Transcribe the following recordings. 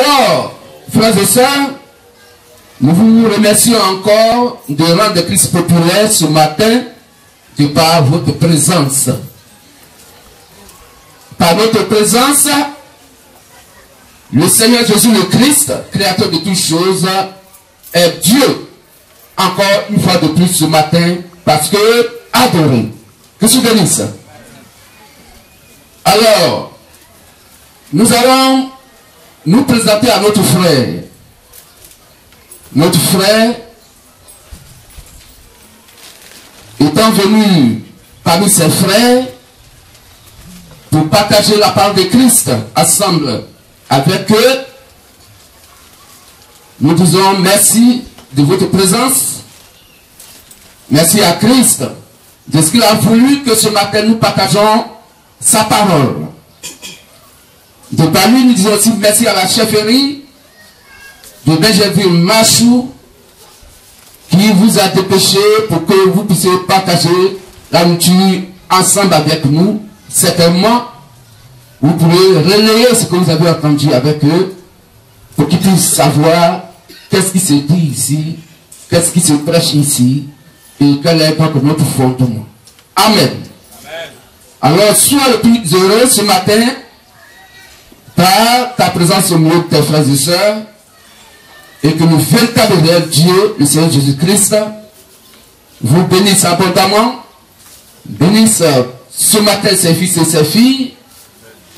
Alors, frères et sœurs, nous vous remercions encore de rendre Christ populaire ce matin de par votre présence. Par notre présence, le Seigneur Jésus le Christ, créateur de toutes choses, est Dieu. Encore une fois de plus ce matin, parce que adoré. Que se bénisse. Alors, nous allons nous présenter à notre frère. Notre frère étant venu parmi ses frères pour partager la parole de Christ ensemble avec eux, nous disons merci de votre présence. Merci à Christ de ce qu'il a voulu que ce matin nous partageons sa parole. De par lui, nous disons aussi merci à la chefferie de Benjamin Machou qui vous a dépêché pour que vous puissiez partager la nourriture ensemble avec nous. Certainement, vous pouvez relayer ce que vous avez entendu avec eux pour qu'ils puissent savoir qu'est-ce qui se dit ici, qu'est-ce qui se prêche ici et quel est notre fondement. Amen. Alors, sois le plus heureux ce matin par ta présence au milieu de tes frères et sœurs et que le véritable Dieu, le Seigneur Jésus-Christ, vous bénisse abondamment, bénisse ce matin ses fils et ses filles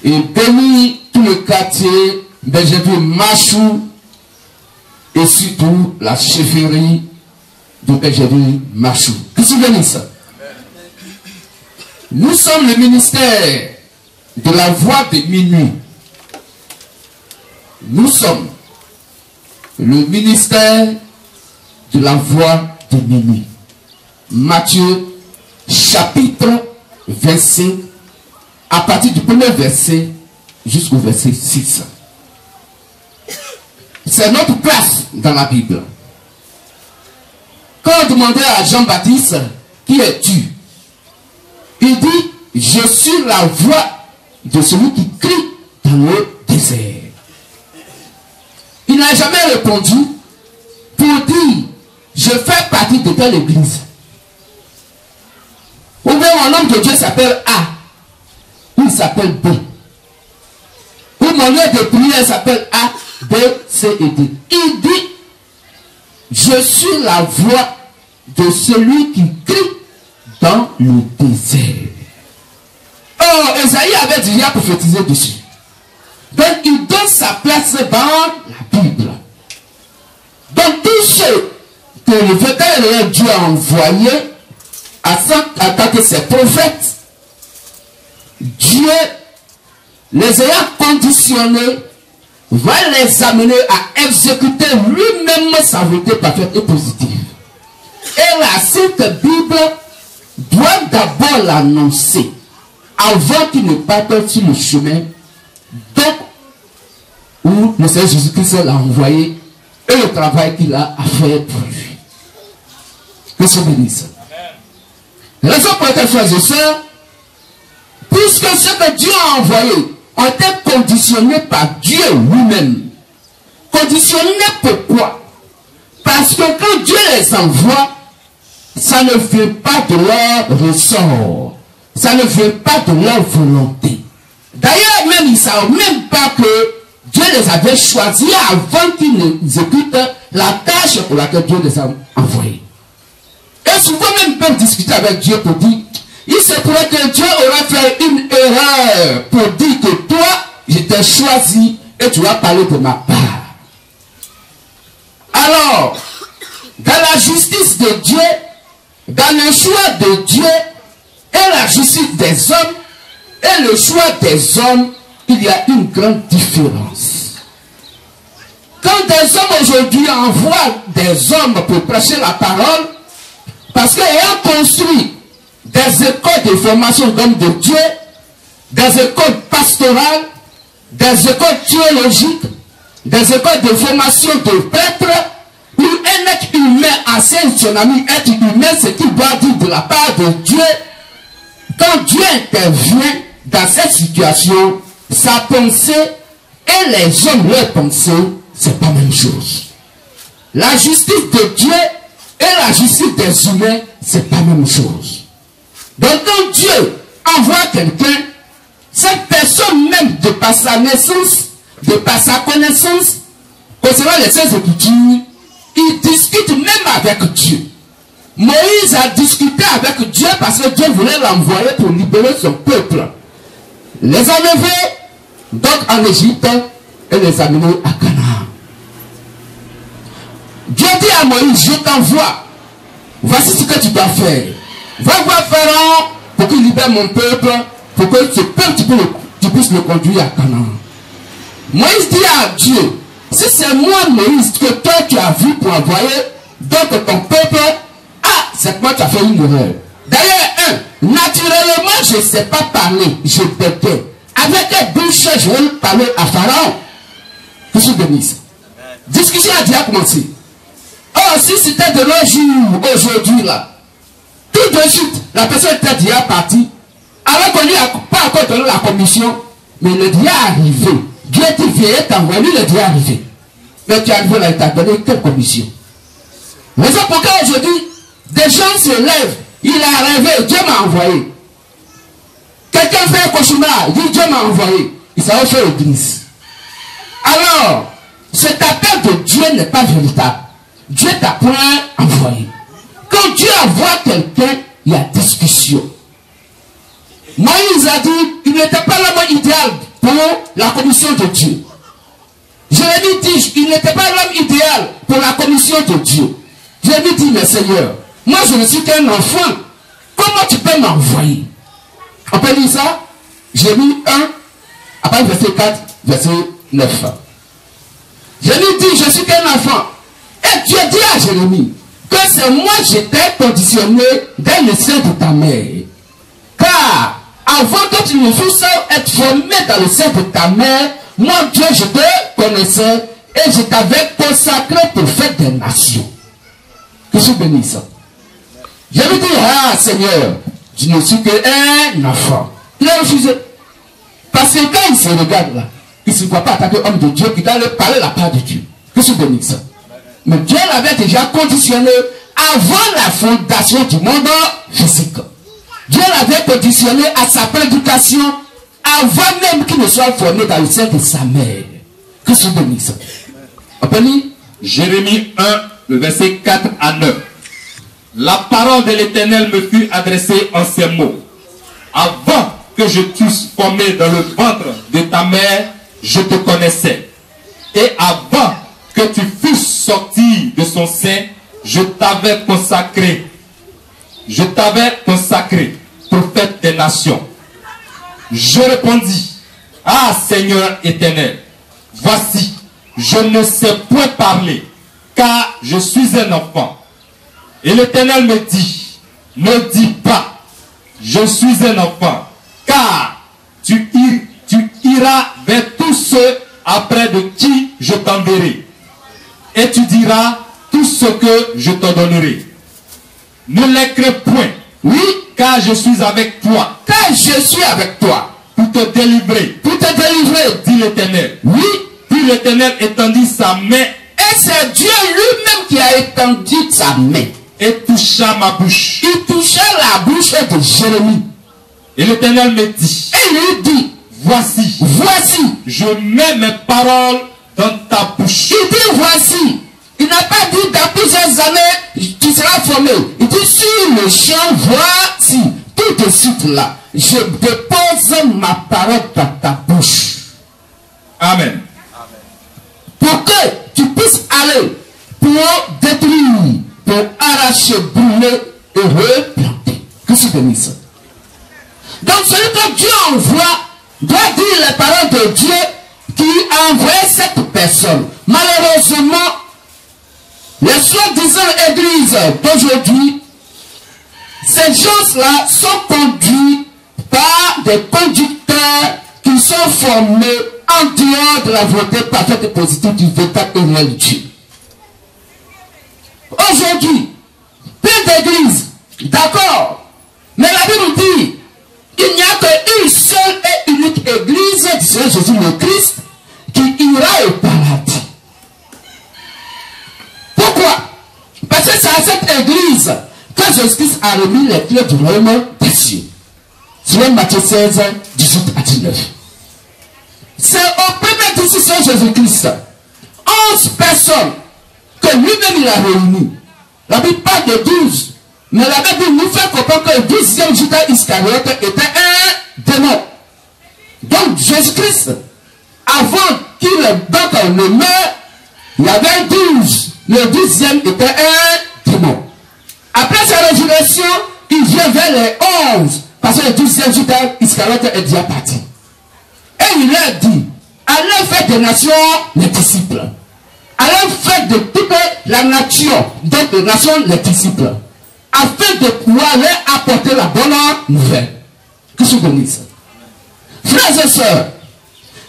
et bénisse tout le quartier Benjamin Machou et surtout la chefferie de Benjamin Machou. Que se bénisse. Nous sommes le ministère de la voix de minuit. Nous sommes le ministère de la voix de minuit. Matthieu chapitre 25 à partir du premier verset jusqu'au verset 6. C'est notre place dans la Bible. Quand on demandait à Jean-Baptiste, qui es-tu? Il dit, je suis la voix de celui qui crie dans le désert. Il n'a jamais répondu pour dire, je fais partie de telle église. Ou bien un homme de Dieu s'appelle A, ou il s'appelle B. Ou mon lieu de prière s'appelle A, B, C et D. Il dit, je suis la voix de celui qui crie dans le désert. Oh, Esaïe avait déjà prophétisé dessus. Donc, il donne sa place dans la Bible. Donc, tous ceux que le véritable Dieu a envoyé en tant que ses prophètes, Dieu, les ayant conditionnés, va les amener à exécuter lui-même sa volonté parfaite et positive. Et la Sainte Bible doit d'abord l'annoncer avant qu'il ne parte sur le chemin donc où le Seigneur Jésus-Christ l'a envoyé et le travail qu'il a à faire pour lui. Que se bénisse. Raison pour laquelle, frères et sœurs, puisque ce que Dieu a envoyé ont été conditionnés par Dieu lui-même. Conditionnés pourquoi? Parce que quand Dieu les envoie, ça ne vient pas de leur ressort. Ça ne vient pas de leur volonté. D'ailleurs, même ils ne savent même pas que Dieu les avait choisis avant qu'ils exécutent la tâche pour laquelle Dieu les a envoyés. Et souvent même ils peuvent discuter avec Dieu pour dire, il se pourrait que Dieu aurait fait une erreur pour dire que toi, je t'ai choisi et tu vas parler de ma part. Alors, dans la justice de Dieu, dans le choix de Dieu et la justice des hommes et le choix des hommes, il y a une grande différence. Quand des hommes aujourd'hui envoient des hommes pour prêcher la parole, parce qu'ayant construit des écoles de formation d'hommes de Dieu, des écoles pastorales, des écoles théologiques, des écoles de formation de prêtres, où un être humain enseigne son ami être humain ce qu'il doit dire de la part de Dieu. Quand Dieu intervient dans cette situation, sa pensée et les hommes, leurs pensées, c'est pas la même chose. La justice de Dieu et la justice des humains, c'est pas la même chose. Donc quand Dieu envoie quelqu'un, cette personne même, de par sa naissance, de par sa connaissance, concernant les Saintes Écritures, il discute même avec Dieu. Moïse a discuté avec Dieu parce que Dieu voulait l'envoyer pour libérer son peuple. Les enlever donc en Égypte et les amener à Canaan. Dieu dit à Moïse, je t'envoie. Voici ce que tu dois faire. Va voir Pharaon pour qu'il libère mon peuple, pour que ce peuple, tu puisses le conduire à Canaan. Moïse dit à Dieu, si c'est moi, Moïse, que toi tu as vu pour envoyer donc ton peuple, c'est que moi tu as fait une erreur. D'ailleurs, naturellement, je ne sais pas parler, je bêtais. Avec une bouche, je vais parler à Pharaon. Que je bénisse. Discussion a déjà commencé. Or, si c'était de nos jours, aujourd'hui, là, tout de suite, la personne était déjà partie. Alors qu'on lui a pas encore donné la commission, mais il est déjà arrivé. Dieu dit, viens t'envoyer, lui il est déjà arrivé. Mais tu es arrivé là, il t'a donné quelle commission? Raison pourquoi aujourd'hui, des gens se lèvent, il a rêvé, Dieu m'a envoyé. Quelqu'un fait un cauchemar, il dit Dieu m'a envoyé. Il s'en va faire l'église. Alors, cet appel de Dieu n'est pas véritable. Dieu t'a point envoyé. Quand Dieu envoie quelqu'un, il y a discussion. Moïse a dit, il n'était pas l'homme idéal pour la commission de Dieu. Jérémie dit, il n'était pas l'homme idéal pour la commission de Dieu. Jérémie dit, mais Seigneur, moi je ne suis qu'un enfant. Comment tu peux m'envoyer? On peut lire ça? Jérémie 1, après verset 4, verset 9. Jérémie dit, je suis qu'un enfant. Et Dieu dit à Jérémie, que c'est moi j'étais conditionné dès le sein de ta mère. Car avant que tu ne puisses être formé dans le sein de ta mère, moi Dieu je te connaissais et je t'avais consacré pour faire des nations. Que je bénisse. Je lui dis, ah Seigneur, je ne suis qu'un enfant. Il a refusé. Parce que quand il se regarde là, il ne se voit pas attaquer homme de Dieu qui doit lui parler la part de Dieu. Que je bénisse. Mais Dieu l'avait déjà conditionné avant la fondation du monde physique. Dieu l'avait conditionné à sa prédication avant même qu'il ne soit formé dans le sein de sa mère. Que je bénisse. On peut lire Jérémie 1, le verset 4 à 9. La parole de l'Éternel me fut adressée en ces mots. Avant que je t'eusse formé dans le ventre de ta mère, je te connaissais. Et avant que tu fusses sorti de son sein, je t'avais consacré. Je t'avais consacré, prophète des nations. Je répondis, ah Seigneur éternel, voici, je ne sais point parler, car je suis un enfant. Et l'Éternel me dit, ne dis pas, je suis un enfant, car tu iras vers tous ceux après de qui je t'enverrai. Et tu diras tout ce que je te donnerai. Ne les crains point, oui, car je suis avec toi. Car je suis avec toi. Pour te délivrer. Pour te délivrer, dit l'Éternel. Oui. Puis l'Éternel étendit sa main. Et c'est Dieu lui-même qui a étendu sa main. Et toucha ma bouche. Il toucha la bouche de Jérémie. Et l'Éternel me dit. Et lui dit, voici. Voici. Je mets mes paroles dans ta bouche. Il dit voici. Il n'a pas dit dans plusieurs années, tu seras formé. Il dit sur le champ, voici. Tout de suite là, je dépose ma parole dans ta bouche. Amen. Pour que tu puisses aller pour détruire, pour arracher, brûler et replanter. Que c'est bénisse. Donc celui que Dieu envoie doit dire les paroles de Dieu qui a envoyé cette personne. Malheureusement, les soi-disant églises d'aujourd'hui, ces gens-là sont conduits par des conducteurs qui sont formés en dehors de la volonté parfaite et positive du véritable et réel Dieu. Aujourd'hui, plein d'églises, d'accord, mais la Bible dit qu'il n'y a qu'une seule et unique église du Seigneur Jésus le Christ qui ira au paradis. Pourquoi? Parce que c'est à cette église que Jésus-Christ a remis les clés du royaume des cieux. Selon Matthieu 16, 18 à 19. C'est au premier décision Jésus-Christ, 11 personnes que lui-même il a réunies. La Bible parle de 12. Mais la Bible nous fait comprendre que le 12e Judas Iscariote était un démon. Donc Jésus-Christ, avant qu'il ne meure, il y avait 12. Le 12e était un démon. Après sa résurrection, il vient vers les 11. Parce que le 12e Judas Iscariote est déjà parti. Et il leur dit, allez faire des nations les disciples. Allez faire de toute la nature, donc des nations les disciples. Afin de pouvoir leur apporter la bonne nouvelle. Que je bénisse. Frères et sœurs,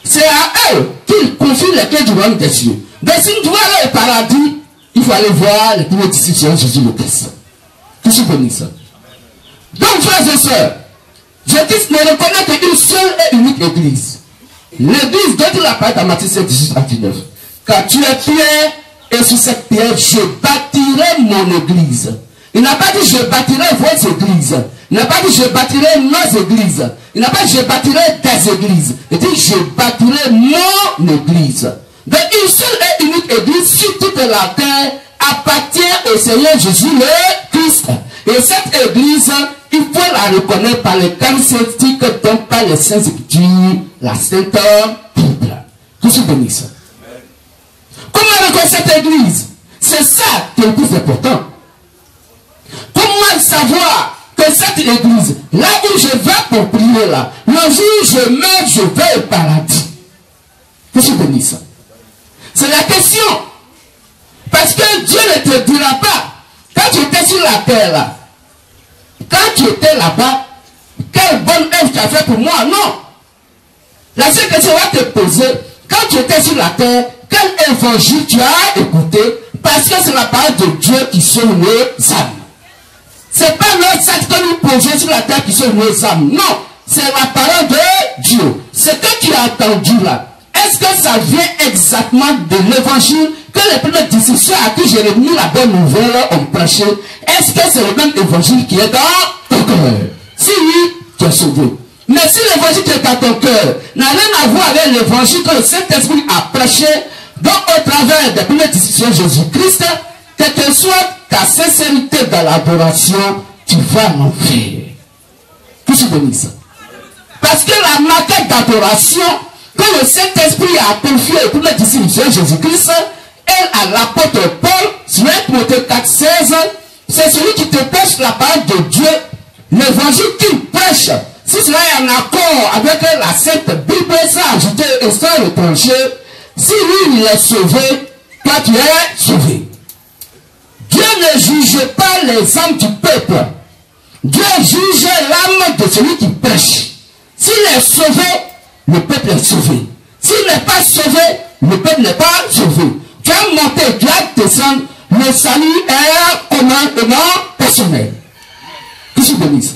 c'est à eux qu'il confie les clés du royaume des cieux. Mais si nous devons aller au paradis, il faut aller voir les premiers disciples de Jésus le Christ. Que je bénisse. Donc, frères et sœurs, Jésus ne reconnaît qu'une seule et unique église. L'église dont il a parlé dans Matthieu 7, 18 à 19. Car tu es pierre, et sur cette pierre, je bâtirai mon église. Il n'a pas dit je bâtirai vos églises. Il n'a pas dit je bâtirai nos églises. Il n'a pas dit je bâtirai des églises. Il dit je bâtirai mon église. Donc une seule et unique église sur toute la terre appartient au Seigneur Jésus le Christ. Et cette église, il faut la reconnaître par les caractéristiques donc par les saints écritures, la sainte Bible. Que je bénisse. Comment reconnaître cette église? C'est ça qui est le plus important. Comment savoir que cette église, là où je vais pour prier là, le jour où je meurs, je vais au paradis? Que je bénisse. C'est la question. Parce que Dieu ne te dira pas, quand tu étais sur la terre là, quand tu étais là-bas, quelle bonne œuvre tu as fait pour moi? Non. La seule question va te poser, quand tu étais sur la terre, quel évangile tu as écouté? Parce que c'est la parole de Dieu qui sauve nos âmes. C'est pas nos actes que nous posons sur la terre qui sauvent nos âmes. Non. C'est la parole de Dieu. Ce que tu as entendu là, est-ce que ça vient exactement de l'évangile que les premiers disciples à qui j'ai remis la bonne nouvelle ont prêché? Est-ce que c'est le même évangile qui est dans ton cœur? Si oui, tu es sauvé. Mais si l'évangile qui est dans ton cœur n'a rien à voir avec l'évangile que le Saint-Esprit a prêché, donc au travers des premiers disciples de Jésus-Christ, quelle que soit ta sincérité dans l'adoration, tu vas l'enfer. Que je bénisse. Parce que la maquette d'adoration que le Saint-Esprit a confiée pour les disciples de Jésus-Christ, elle à l'apôtre Paul, sur 1 Timothée 4, 16, c'est celui qui te prêche la parole de Dieu, l'évangile qu'il prêche. Si cela est en accord avec la Sainte Bible, ça ajouté et sans retranché, si lui il est sauvé, toi tu es sauvé. Dieu ne juge pas les âmes du peuple. Dieu juge l'âme de celui qui prêche. S'il est sauvé, le peuple est sauvé. S'il n'est pas sauvé, le peuple n'est pas sauvé. Tu as monté, tu as descendu. Le salut est commun et non personnel. Que je bénisse.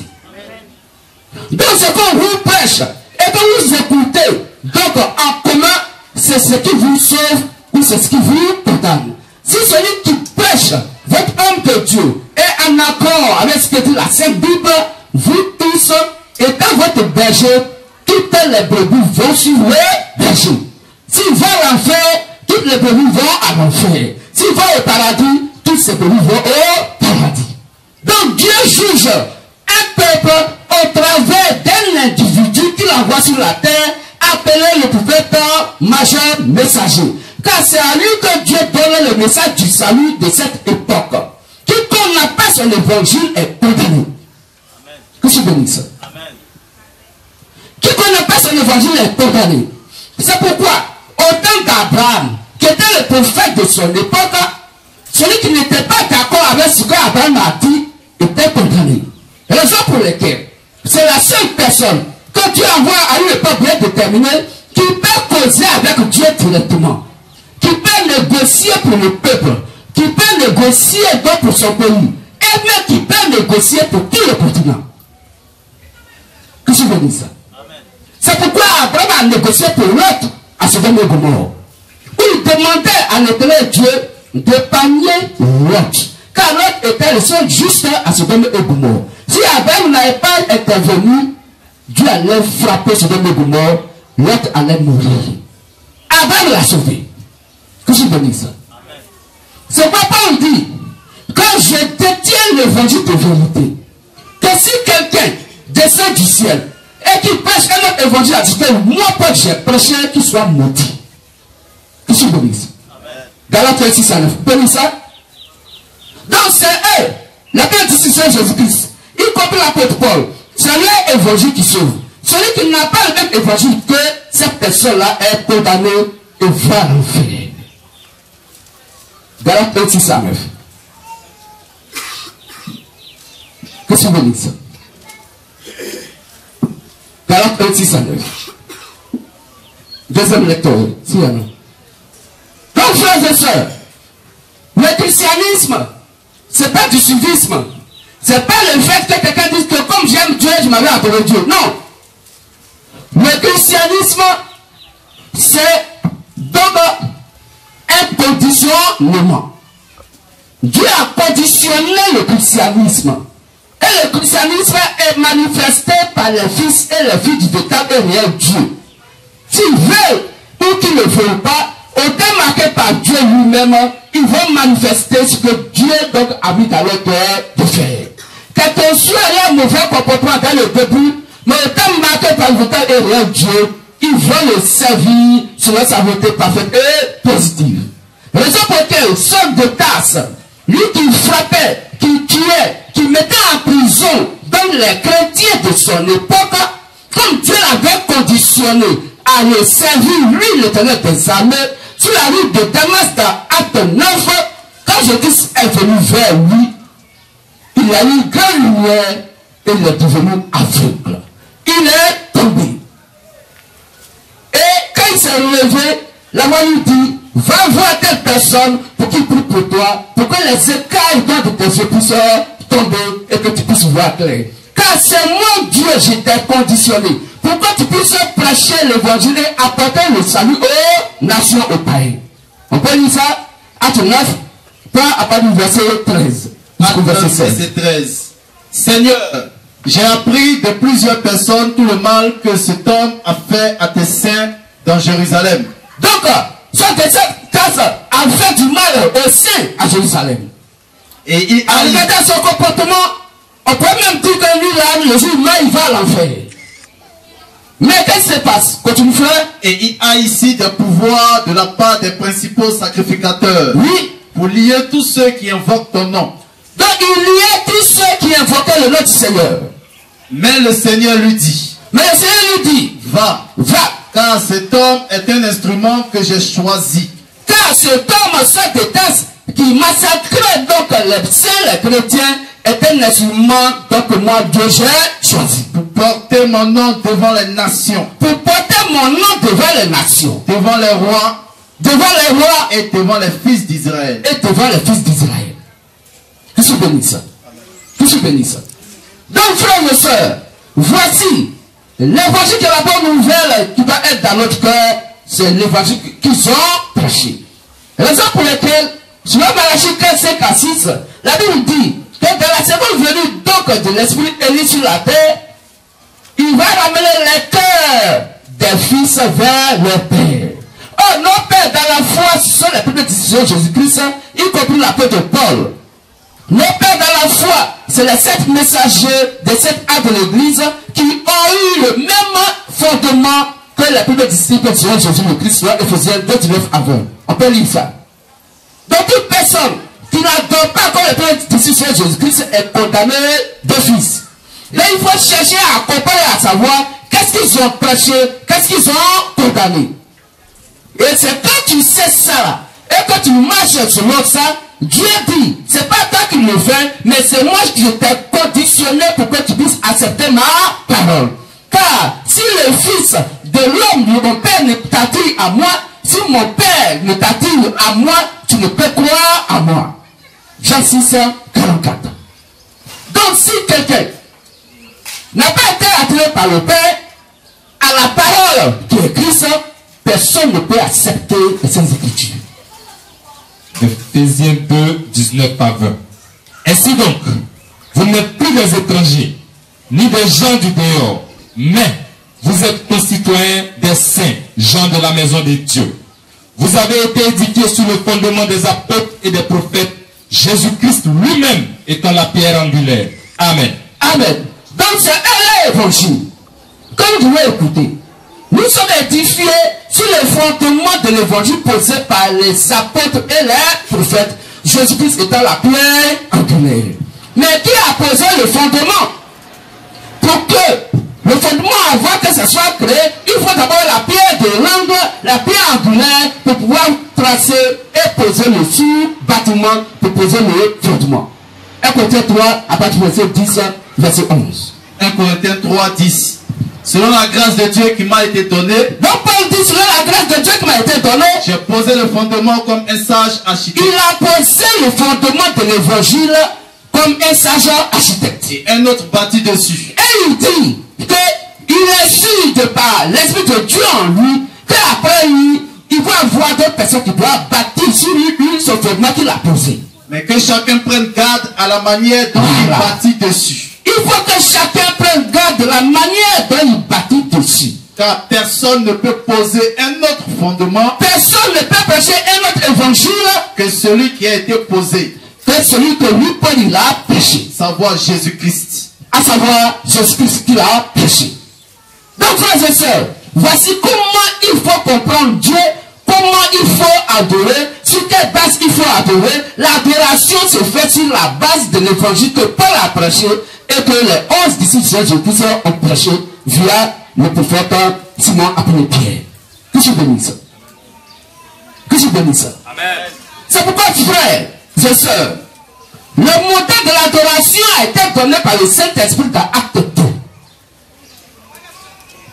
Donc ce qu'on vous prêche et que vous écoutez, donc en commun, c'est ce qui vous sauve ou c'est ce qui vous condamne. Si celui qui prêche votre homme de Dieu est en accord avec ce que dit la Sainte Bible, vous tous, étant votre berger, toutes les brebis vont suivre le berger. S'il va à l'enfer, toutes les brebis vont à l'enfer. S'il va au paradis, toutes ces brebis vont au paradis. Donc Dieu juge un peuple au travers d'un individu qu'il envoie sur la terre, appelé le prophète majeur messager. Car c'est à lui que Dieu donne le message du salut de cette époque. Quiconque n'a pas son évangile est condamné. Que je bénisse. Quiconque n'a pas son évangile est condamné. C'est pourquoi, au temps d'Abraham, qui était le prophète de son époque, celui qui n'était pas d'accord avec ce qu'Abraham a dit, était condamné. Raison pour laquelle, c'est la seule personne que Dieu envoie à une époque bien déterminée qui peut causer avec Dieu directement. Qui peut négocier pour le peuple, qui peut négocier donc pour son pays, et même qui peut négocier pour tout le continent. Que je vous dise ça. C'est pourquoi Abraham a négocié pour l'autre à Sodome et Gomorrhe. demandait à l'Éternel Dieu d'épargner Lot. Car Lot était le seul juste à Sodome et Gomorrhe. Si Abraham n'avait pas intervenu, Dieu allait frapper Sodome et Gomorrhe, Lot allait mourir. Abraham l'a sauvé. Que je bénisse ça. C'est pourquoi Paul dit, quand je détiens l'évangile de vérité, que si quelqu'un descend du ciel et qui prêche un autre évangile à discuter, moi, Paul, j'ai prêché qu'il soit maudit. Que je bénisse. Galates 6 à 9. Vous bénissez ça? Donc c'est eux, la bénédiction de Jésus-Christ, y compris l'apôtre Paul, c'est leur évangile qui sauve. Celui qui n'a pas le même évangile que cette personne-là est condamnée et va l'enfer. Galates 6 à 9. Qu'est-ce que vous dites ça? Galates 6 à 9. Deuxième lecteur, s'il y en a. Donc, frères et sœurs, le christianisme, c'est pas du suivisme. C'est pas le fait que quelqu'un dise que comme j'aime Dieu, je m'avais adoré Dieu. Non. Le christianisme, c'est donc un conditionnement. Dieu a conditionné le christianisme. Et le christianisme est manifesté par les fils et les filles du véritable et réel Dieu. S'ils veulent ou qu'ils ne veulent pas, autant marqué par Dieu lui-même, ils vont manifester ce que Dieu donc a mis dans leur cœur de faire. Quel que soit leur mauvais comportement dans le début, mais autant marqué par le véritable et réel Dieu, ils vont le servir selon sa volonté parfaite et positive. Raison pour laquelle Saul de Tarse, lui qui frappait, qui tuait, qui mettait en prison dans les chrétiens de son époque, comme Dieu l'avait conditionné à le servir, lui, l'Éternel des armées, sur la route de Damas dans Acte 9, quand Jésus est venu vers lui, il a eu une grande lumière et il est devenu aveugle. Il est tombé. Et quand il s'est relevé, la voix lui dit, va voir telle personne pour qu'il prie pour toi, pour que les écailles de tes yeux puissent tomber et que tu puisses voir clair. Car c'est moi, Dieu, je t'ai conditionné pour que tu puisses prêcher l'évangile et apporter le salut aux nations, aux païens. On peut lire ça? Acte 9, à partir du verset 13. Verset 13. Seigneur, j'ai appris de plusieurs personnes tout le mal que cet homme a fait à tes saints dans Jérusalem. Donc, soit de cette case a fait du mal aux saints à Jérusalem. Et il a regardé son comportement, on peut même dire que lui, là, le jour où il va à l'enfer. Mais qu'est-ce qui se passe? Continue, frère. Et il a ici des pouvoirs de la part des principaux sacrificateurs. Oui. Pour lier tous ceux qui invoquent ton nom. Donc il liait tous ceux qui invoquaient le nom du Seigneur. Mais le Seigneur lui dit. Mais le Seigneur lui dit. Va. Va. Car cet homme est un instrument que j'ai choisi. Car cet homme, ce déteste, qui massacrait donc les saints, les chrétiens, est un instrument donc moi Dieu j'ai choisi. Pour porter mon nom devant les nations. Pour porter mon nom devant les nations. Devant les rois. Devant les rois. Et devant les fils d'Israël. Et devant les fils d'Israël. Que je bénisse ça. Que je bénisse ça. Donc frères et sœurs, voici l'évangile de la bonne nouvelle qui va être dans notre cœur, c'est l'évangile qu'ils ont prêché. Raison pour laquelle, sur Malachie 15, 5 à 6, la Bible dit que dans la seconde venue donc de l'Esprit élu sur la terre, il va ramener les cœurs des fils vers leur Père. Oh, nos pères dans la foi, ce sont les premières décisions de Jésus-Christ, y compris l'apôtre Paul. Nos pères dans la foi, c'est les 7 messagers des 7 actes de l'Église qui ont eu le même fondement que les premiers disciples de Jésus le Christ, soit Éphésiens 2, 19 à 20. On peut lire ça. Donc toute personne qui n'adore pas comme les premiers disciples de Jésus-Christ est condamnée d'office. Là, il faut chercher à comparer, à savoir qu'est-ce qu'ils ont prêché, qu'est-ce qu'ils ont condamné. Et c'est quand tu sais ça, et quand tu marches selon ça, Dieu dit, c'est pas toi qui me fais, mais c'est moi qui t'ai conditionné pour que tu puisses accepter ma parole. Car si le Fils de l'homme, mon Père, ne t'attire à moi, si mon Père ne t'attire à moi, tu ne peux croire à moi. Jean 6, 44. Donc si quelqu'un n'a pas été attiré par le Père, à la parole qui est Christ, personne ne peut accepter ces Écritures. Ephésiens 2, 19 à 20. Ainsi donc, vous n'êtes plus des étrangers, ni des gens du dehors, mais vous êtes concitoyens des saints, gens de la maison de Dieu. Vous avez été édifiés sur le fondement des apôtres et des prophètes, Jésus-Christ lui-même étant la pierre angulaire. Amen. Amen. Donc c'est l'évangile. Comme vous l'avez écouté, nous sommes édifiés sur le fondement de l'évangile posé par les apôtres et les prophètes, Jésus-Christ étant la pierre angulaire. Mais qui a posé le fondement? Pour que le fondement, avant que ça soit créé, il faut d'abord la pierre de l'angle, la pierre angulaire, pour pouvoir tracer et poser le sous-bâtiment, pour poser le fondement. 1 Corinthiens 3, à partir du verset 10, verset 11. 1 Corinthiens 3, 10. Selon la grâce de Dieu qui m'a été donnée, donc Paul dit, selon la grâce de Dieu qui m'a été donnée, j'ai posé le fondement comme un sage architecte. Il a posé le fondement de l'évangile comme un sage architecte. Et un autre bâti dessus. Et il dit qu'il est sûr de par l'Esprit de Dieu en lui, qu'après lui, il va avoir d'autres personnes qui doivent bâtir sur lui ce fondement qu'il a posé. Mais que chacun prenne garde à la manière dont il bâtit dessus. Il faut que chacun prenne garde de la manière dont il bâtit dessus. Car personne ne peut poser un autre fondement. Personne ne peut prêcher un autre évangile que celui qui a été posé. Que celui que lui, Paul, il a prêché. Savoir Jésus-Christ. À savoir Jésus-Christ qu'il a prêché. Donc, frères et sœurs, voici comment il faut comprendre Dieu, comment il faut adorer, sur quelle base il faut adorer. L'adoration se fait sur la base de l'évangile que Paul a prêché et que les 11 disciples de Jésus-Christ ont prêché via le prophète Simon appelé Pierre. Que je bénisse. Que je bénisse. Amen. C'est pourquoi, frères et sœurs, le modèle de l'adoration a été donné par le Saint-Esprit dans Acte 2.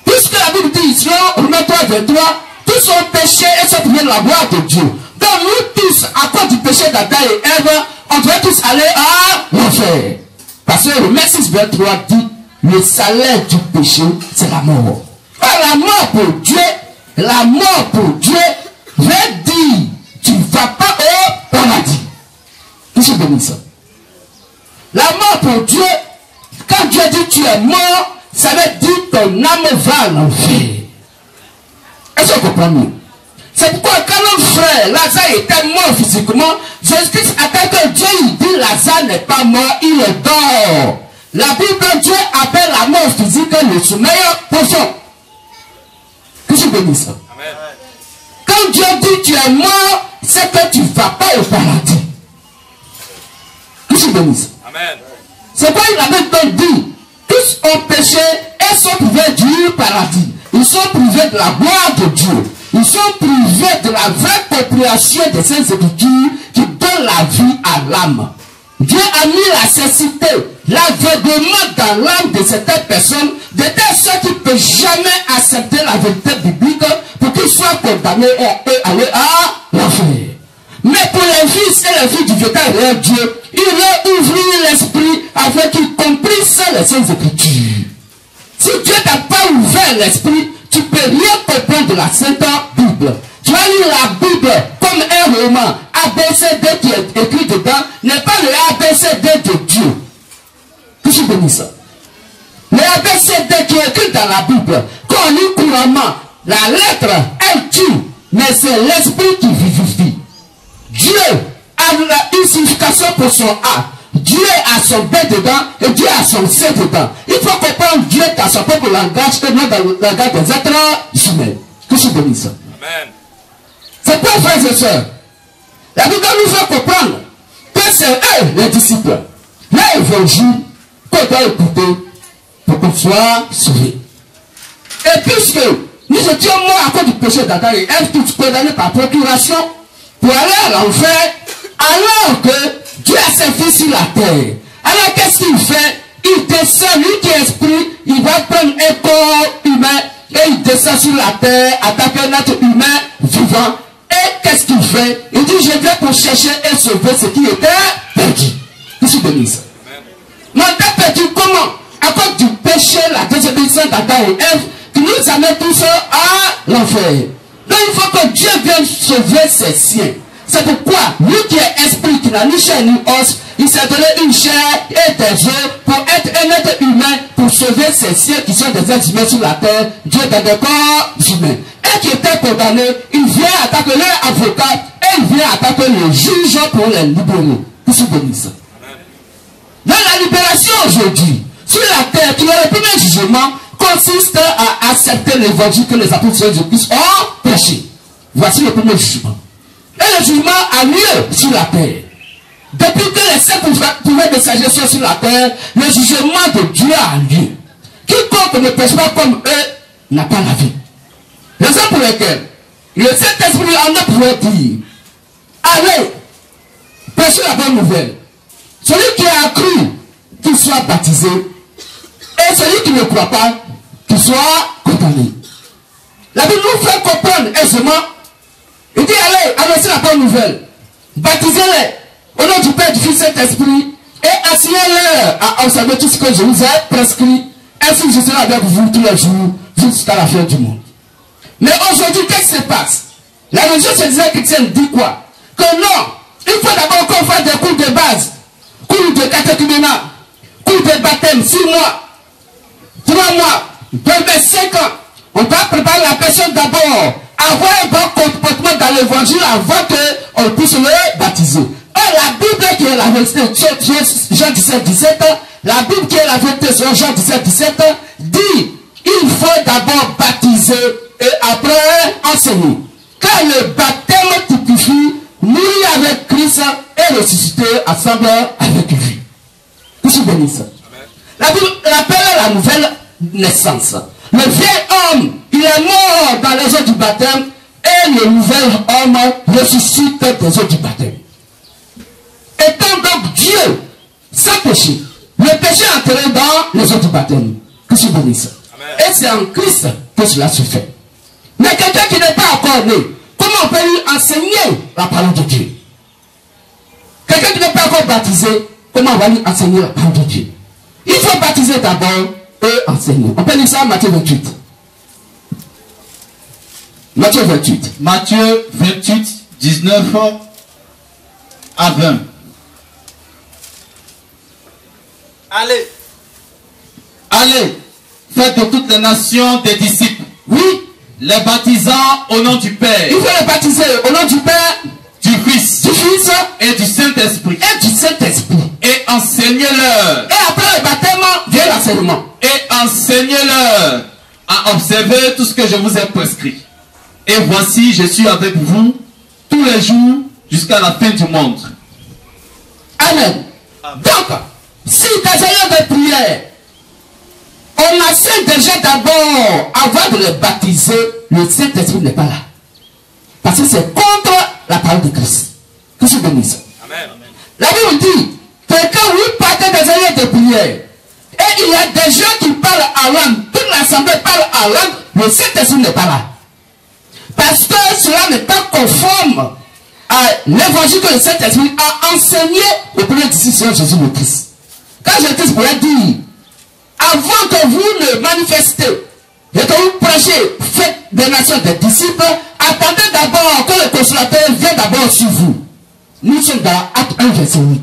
Puisque la Bible dit, selon Romains 3, 23, tous ont péché et sont privés de la gloire de Dieu. Donc nous tous, à cause du péché d'Adam et Ève, on devrait tous aller à l'enfer. Parce que Romains 6, 23 dit, le salaire du péché, c'est la mort. Or, la mort pour Dieu, veut dire, tu ne vas pas au paradis. Que je bénisse ça. La mort pour Dieu, quand Dieu dit tu es mort, ça veut dire ton âme va à l'enfer. Est-ce que vous comprenez? C'est pourquoi quand notre frère Lazare était mort physiquement, Jésus-Christ attend que Dieu il dit Lazare n'est pas mort, il est dehors. La Bible, Dieu appelle la mort physique le sommeil profond. Que je bénisse ça. Amen. Quand Dieu dit tu es mort, c'est que tu ne vas pas au paradis. Que je bénisse. Amen. C'est pas il avait dit, tous ont péché et sont privés du paradis. Ils sont privés de la gloire de Dieu. Ils sont privés de la vraie compréhension des Saintes Écritures qui donne la vie à l'âme. Dieu a mis la cécité, l'aveuglement dans l'âme de certaines personnes, de telle sorte qu'ils ne peuvent jamais accepter la vérité biblique pour qu'ils soient condamnés et aller à l'enfer. Mais pour les fils et les filles du véritable Dieu, il veut ouvrir l'esprit afin qu'ils comprennent les Saintes Écritures. Si Dieu n'a pas ouvert l'esprit, tu ne peux rien comprendre de la Sainte Bible. Tu vas lire la Bible comme un roman. ABCD qui est écrit dedans n'est pas le ABCD de Dieu. Que je bénisse ça. Le ABCD qui est écrit dans la Bible, quand on lit couramment, la lettre, elle tue, mais c'est l'esprit qui vivifie. Dieu a une signification pour son A. Dieu a son B dedans et Dieu a son C dedans. Il faut comprendre Dieu dans son propre langage et non dans le langage des êtres humains. Que je bénisse ça. Amen. C'est pas, frères et sœurs. La Bible nous fait comprendre que c'est eux, les disciples, l'évangile qu'on doit écouter pour qu'on soit sauvés. Et puisque nous étions morts à cause du péché d'Adam et Ève, tous condamnés par procuration pour aller à l'enfer, alors que Dieu a servi sur la terre. Alors qu'est-ce qu'il fait? Il descend, lui qui est esprit, il va prendre un corps humain et il descend sur la terre, attaquer un être humain vivant. Et qu'est-ce qu'il fait? Il dit, je viens pour chercher et sauver ce qui était perdu. Je suis béni ça. Mais on était perdu comment? À cause du péché, la désobéissance d'Adam et Ève, qui nous amène tous à l'enfer. Donc il faut que Dieu vienne sauver ses siens. C'est pourquoi, lui qui est esprit, qui n'a ni chair ni os, il s'est donné une chair et des os pour être un être humain, pour sauver ces siens qui sont des êtres humains sur la terre, Dieu dans des corps humains. Et qui était condamné, il vient attaquer leur avocat et il vient attaquer le juge pour les libérer. Pour se bénir. Dans la libération aujourd'hui, sur la terre, le premier jugement consiste à accepter l'évangile que les apôtres de Jésus-Christ ont prêché. Voici le premier jugement. Et le jugement a lieu sur la terre. Depuis que les sept pouvoirs de sagesse sont sur la terre, le jugement de Dieu a lieu. Quiconque ne pêche pas comme eux n'a pas la vie. Raison pour laquelle le Saint-Esprit en a pouvoir dire, allez, prêchez la bonne nouvelle. Celui qui a cru, qu'il soit baptisé, et celui qui ne croit pas, qu'il soit condamné. La Bible nous fait comprendre aisément. Il dit, allez, annoncez la bonne nouvelle. Baptisez-les au nom du Père, du Fils et Saint-Esprit, et enseignez-leur à observer tout ce que je vous ai prescrit. Ainsi, je serai avec vous tous les jours, jusqu'à la fin du monde. Mais aujourd'hui, qu'est-ce qui se passe? La religion chrétienne dit quoi? Que non, il faut d'abord qu'on fasse des cours de base, cours de catéchuménat, cours de baptême, 6 mois, 3 mois, 25 ans. On doit préparer la personne d'abord, avoir un bon comportement dans l'évangile avant qu'on puisse le baptiser. Et la Bible qui est la vérité, Jean 17, 17, la Bible qui est la vérité, Jean 17, 17, dit, il faut d'abord baptiser et après enseigner. Car le baptême typifie mourir avec Christ et ressusciter ensemble avec lui. Que je bénisse. La Bible appelle la nouvelle naissance. Le vieil homme, il est mort dans les eaux du baptême et le nouvel homme ressuscite des eaux du baptême. Étant donc Dieu sans péché, le péché est entré dans les eaux du baptême. Que je bénisse. Et c'est en Christ que cela se fait. Mais quelqu'un qui n'est pas encore né, comment on peut lui enseigner la parole de Dieu? Quelqu'un qui n'est pas encore baptisé, comment on va lui enseigner la parole de Dieu? Il faut baptiser d'abord et enseigner. On peut lire ça en Matthieu 28. Matthieu 28. Matthieu 28, 19 à 20. Allez. Allez, faites de toutes les nations des disciples. Oui. Les baptisant au nom du Père. Il faut les baptiser au nom du Père, du Fils et du Saint-Esprit. Et du Saint-Esprit. Et enseignez-leur. Et après le baptême, vient l'enseignement. Et enseignez-leur à observer tout ce que je vous ai prescrit. Et voici, je suis avec vous tous les jours jusqu'à la fin du monde. Amen. Donc, si dans un de prière, on enseigne déjà d'abord, avant de les baptiser, le Saint-Esprit n'est pas là. Parce que c'est contre la parole de Christ. Que je bénisse. Amen. La Bible dit que quand vous partez dans un lieu de prière, et il y a des gens qui parlent en langue, toute l'assemblée parle en langue, le Saint-Esprit n'est pas là. Parce que cela n'est pas conforme à l'évangile que le Saint-Esprit a enseigné au premier disciple Jésus le Christ. Quand Jésus pourrait dire, avant que vous ne manifestez et que vous prêchez, faites des nations des disciples, attendez d'abord que le consolateur vienne d'abord sur vous. Nous sommes dans Acte 1, verset 8.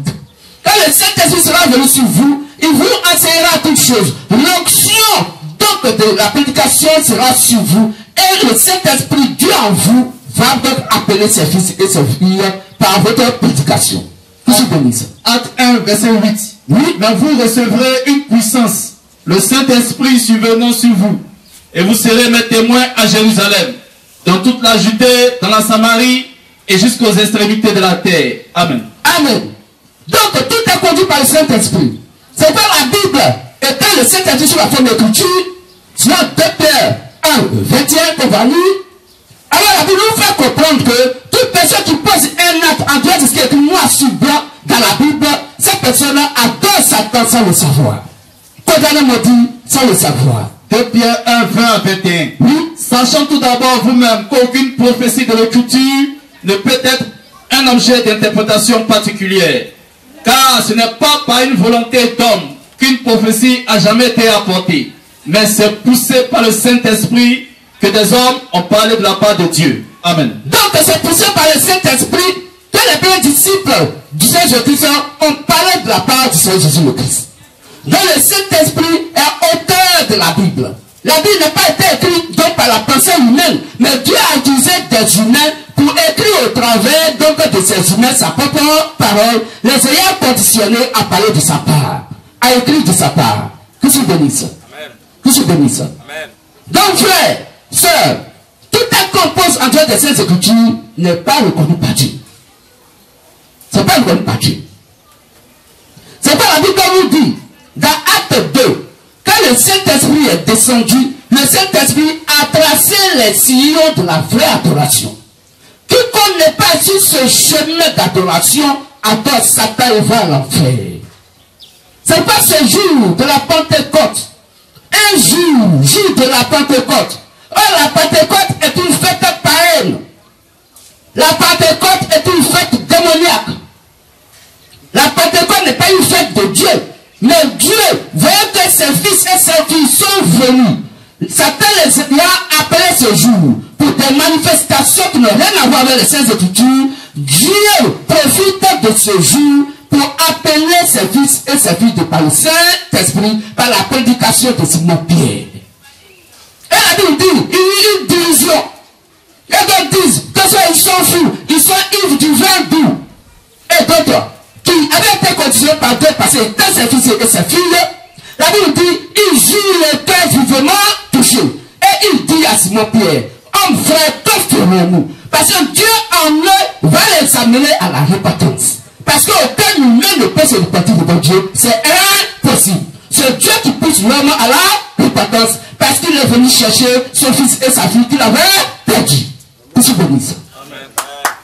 Quand le Saint-Esprit sera venu sur vous, il vous enseignera toutes choses. L'onction donc de la prédication sera sur vous. Et le Saint-Esprit, Dieu en vous, va donc appeler ses fils et ses filles par votre prédication. Que je bénisse. Acte 1, verset 8. Oui. Mais vous recevrez une puissance, le Saint-Esprit survenant sur vous, et vous serez mes témoins à Jérusalem, dans toute la Judée, dans la Samarie, et jusqu'aux extrémités de la terre. Amen. Amen. Donc tout est conduit par le Saint-Esprit. C'est pas la Bible. Et quand le Saint-Esprit sur la forme d'écriture, c'est 2 Pierre 1, 21 qu'on va lire. Alors la Bible nous fait comprendre que toute personne qui pose un acte en dehors de ce qui est écrit noir sur blanc dans la Bible, cette personne adore Satan sans le savoir. Condamné maudit sans le savoir. 2 Pierre 1, 20 à 21. Oui. Sachant tout d'abord vous-même qu'aucune prophétie de l'écriture ne peut être un objet d'interprétation particulière. Car ce n'est pas par une volonté d'homme qu'une prophétie a jamais été apportée, mais c'est poussé par le Saint-Esprit que des hommes ont parlé de la part de Dieu. Amen. Donc c'est poussé par le Saint-Esprit les premiers disciples du Seigneur Jésus-Christ ont parlé de la part du Seigneur Jésus-Christ. Donc le Saint-Esprit est auteur de la Bible. La Bible n'a pas été écrite donc par la pensée humaine, mais Dieu a utilisé des humains pour écrire au travers donc de ces humains sa propre parole, les ayant conditionnés à parler de sa part, à écrire de sa part. Que se bénisse. Que se bénisse. Donc frère, sœur, tout un compose en dehors des Saintes Écritures n'est pas reconnu par Dieu. C'est pas reconnu par Dieu. C'est pas la Bible comme nous dit, dans Acte 2, quand le Saint-Esprit est descendu, le Saint-Esprit a tracé les sillons de la vraie adoration. Quiconque n'est pas sur ce chemin d'adoration adore Satan et va à l'enfer. C'est pas ce jour de la Pentecôte. Un jour de la Pentecôte. Or, la Pentecôte est une fête païenne. La Pentecôte est une fête démoniaque. La Pentecôte n'est pas une fête de Dieu. Mais Dieu, voyant que ses fils et ses filles sont venus, Satan les a appelés ce jour pour des manifestations qui n'ont rien à voir avec les Saintes Écritures. Dieu profite de ce jour pour appeler ses fils et ses filles de par le Saint-Esprit par la prédication de Simon Pierre. Et la Bible dit, il y a une division. Et d'autres disent que ceux ils sont fous, ils sont ivres du vin doux. Et d'autres qui avaient été conditionnés par Dieu parce que dans ses fils et ses filles, la Bible dit, il joue le cœur vivement touché. Et il dit à Simon Pierre, homme frère, que ferons-nous? Parce que Dieu en eux va les amener à la repentance. Parce qu'aucun humain ne peut se repentir devant Dieu. C'est impossible. C'est Dieu qui pousse l'homme à la repentance. Parce qu'il est venu chercher son fils et sa fille qu'il avait perdu. Que se bénisse.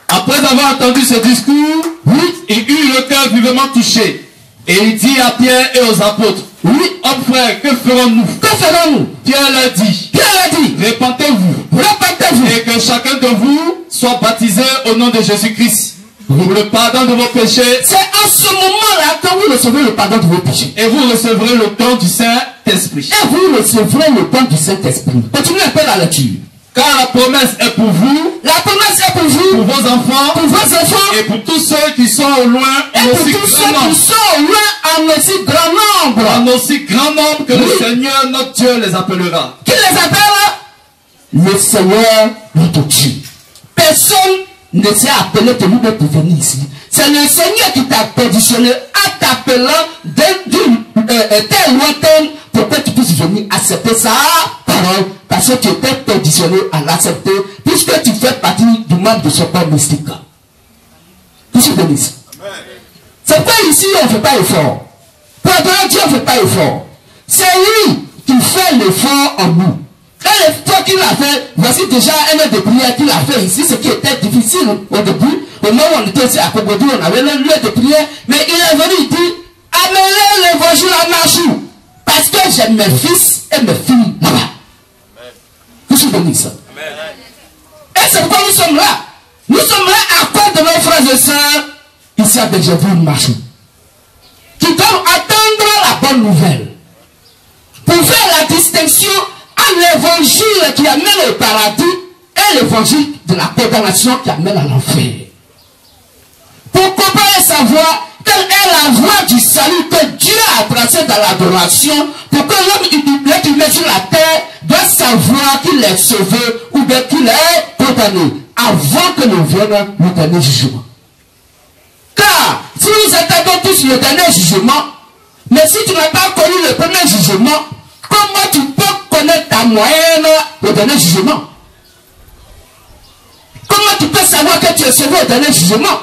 Après avoir entendu ce discours, oui, il eut le cœur vivement touché. Et il dit à Pierre et aux apôtres, oui, hommes frères, que ferons-nous? Que ferons-nous? Pierre leur dit, repentez-vous. Repentez-vous. Et que chacun de vous soit baptisé au nom de Jésus-Christ. Pour le pardon de vos péchés. C'est à ce moment-là que vous recevrez le pardon de vos péchés. Et vous recevrez le don du Saint-Esprit. Et vous recevrez le don du Saint-Esprit. Continuez un peu la lecture. Car la promesse est pour vous. La promesse est pour vous. Pour vos enfants. Pour vos enfants. Et pour tous ceux qui sont au loin. Et pour tous ceux qui sont au loin en aussi grand nombre. En aussi grand nombre que le Seigneur notre Dieu les appellera. Qui les appelle? Le Seigneur notre Dieu. Personne ne s'est appelé de nous pour venir ici. C'est le Seigneur qui t'a positionné en t'appelant d'une telle lointaine pour que tu puisses venir accepter sa parole parce que tu étais positionné à l'accepter puisque tu fais partie du membre de ce corps mystique. Tu se bénisse. C'est pourquoi ici on ne fait pas effort. Pour adorer Dieu on ne fait pas effort. C'est lui qui fait l'effort en nous. Quand l'effort qu'il a fait, voici déjà un an de prière qu'il a fait ici, ce qui était difficile au début. Au moment où on était aussi à Kogodou, on avait le lieu de prière, mais il est venu, il dit, amenez l'évangile à Marchou, parce que j'ai mes fils et mes filles là-bas. Vous vous souvenez ça? Et c'est pourquoi nous sommes là. Nous sommes là à cause de nos frères et sœurs, ici à Benjamin Marchou, qui doivent attendre la bonne nouvelle, pour faire la distinction l'évangile qui amène au paradis et l'évangile de la condamnation qui amène à l'enfer. Pour comparer sa voie, quelle est la voie du salut que Dieu a tracée dans l'adoration, pour que l'homme qui met sur la terre doit savoir qu'il est sauvé ou bien qu'il est condamné avant que nous vienne le dernier jugement. Car si nous attendons tous le dernier jugement, mais si tu n'as pas connu le premier jugement, comment tu peux connaître ta moyenne au dernier jugement? Comment tu peux savoir que tu es sauvé au dernier jugement?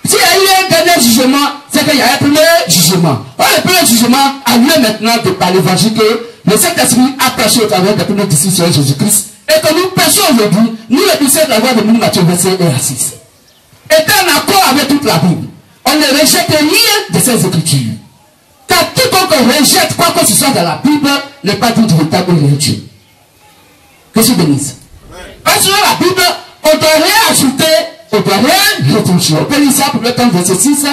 S'il y a eu un dernier jugement, c'est qu'il y a un premier jugement. Or, le premier jugement a lieu maintenant de par l'évangile que le Saint-Esprit a prêché au travers des premiers disciples sur Jésus-Christ. Et que nous prêchons aujourd'hui, nous les disciples de la voix de nous, Matthieu 25 et 6. Et en accord avec toute la Bible, on ne rejette rien de ces Écritures. Car quiconque rejette quoi que ce soit dans la Bible n'est pas dit du véritable Dieu. Que je bénisse. Parce que la Bible, on ne doit rien ajouter, on ne doit rien retoucher. On peut lire ça pour le temps verset 6,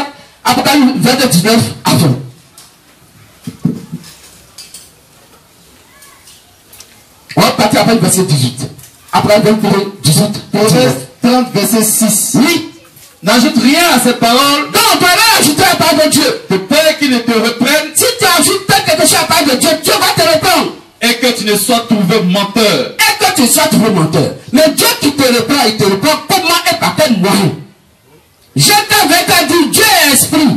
Apocalypse 22, 19 à 20. On va partir après le verset 18. Après le verset 18. Proverbe 30, verset 6. Oui. N'ajoute rien à ces paroles. Donc on peut rien ajouter à la parole de Dieu. De peur qu'il ne te reprenne. Si tu ajoutes quelque chose à la parole de Dieu, Dieu va te répondre. Et que tu ne sois trouvé menteur. Et que tu sois trouvé menteur. Mais Dieu qui te reprend, il te reprend comment et par quel moyen. Je t'avais dit, Dieu est esprit.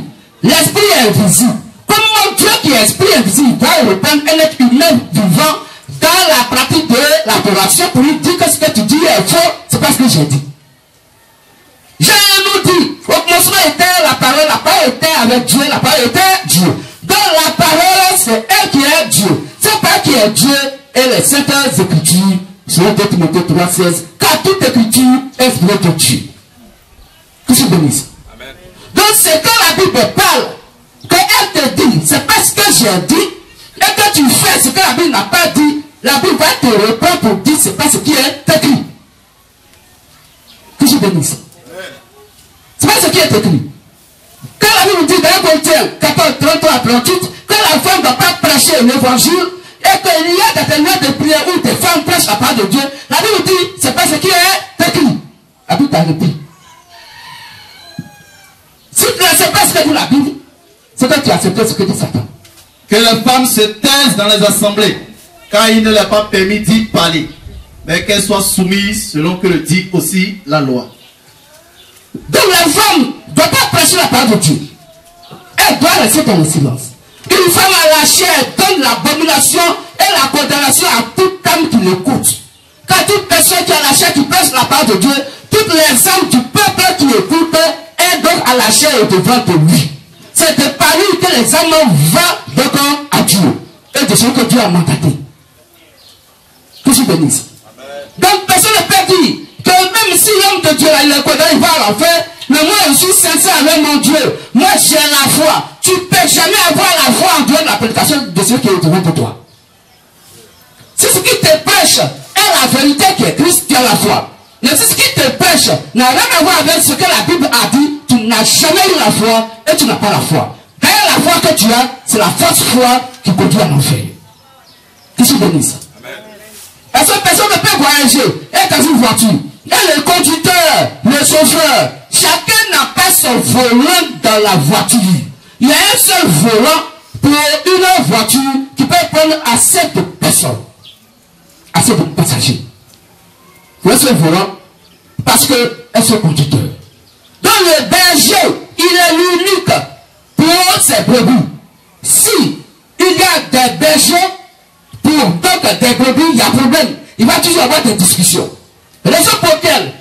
L'esprit est invisible. Comment Dieu qui est esprit invisible va reprendre un être humain vivant dans la pratique de l'adoration pour lui dire que ce que tu dis est faux, c'est parce que j'ai dit. Je nous dis, au commencement était la parole était avec Dieu, la parole était Dieu. Donc la parole, c'est elle qui est Dieu. C'est pas qui est Dieu et les saintes écritures, selon 2 Timothée 3,16, car toute écriture est inspirée de Dieu. Que je bénisse. Donc c'est quand la Bible parle, qu'elle te dit, c'est parce que j'ai dit, et que tu fais ce que la Bible n'a pas dit, la Bible va te répondre pour dire c'est pas ce qui est écrit. Que je bénisse. C'est pas ce qui est écrit. Quand la Bible dit dans Corinthiens 14, 33 à 38, que la femme ne doit pas prêcher l'évangile, et qu'il y a des témoins de prière où des femmes prêchent la parole de Dieu, la Bible dit c'est pas ce qui est écrit. La Bible t'a repris. Si tu n'acceptes pas ce que dit la Bible, c'est que tu acceptes ce que dit Satan. Que les femmes se taisent dans les assemblées, car il ne leur est pas permis d'y parler, mais qu'elles soient soumises selon que le dit aussi la loi. Donc la femme ne doit pas prêcher la parole de Dieu. Elle doit rester dans le silence. Une femme à la chair donne l'abomination et la condamnation à toute âme qui l'écoute. Car toute personne qui a la chair qui prêche la parole de Dieu, toutes les âmes du peuple qui écoutent, est donc à la chair et devant de lui. C'est de par lui que les âmes vont donc à Dieu. Et de ce que Dieu a mandaté. Que je bénisse. Donc personne ne peut dire que même si l'homme de Dieu il est condamné, il va à l'enfer, mais moi je suis sincère avec mon Dieu. Moi j'ai la foi. Tu ne peux jamais avoir la foi en dehors de la prédication de ce qui est devant de toi. C'est ce qui te prêche est la vérité qui est Christ, tu as la foi. Mais c'est ce qui te prêche n'a rien à voir avec ce que la Bible a dit. Tu n'as jamais eu la foi et tu n'as pas la foi. D'ailleurs la foi que tu as, c'est la fausse foi qui conduit à l'enfer. Que je bénisse. Parce que personne ne peut voyager. Et dans une voiture, il y a le conducteur, le chauffeur. Chacun n'a pas son volant dans la voiture. Il y a un seul volant pour une voiture qui peut prendre assez de personnes, assez de passagers. Il y a un seul volant parce que est ce conducteur. Donc le berger, il est l'unique pour ses brebis. Si il y a des bergers pour donc des brebis, il y a problème. Il va toujours avoir des discussions. Raison pour laquelle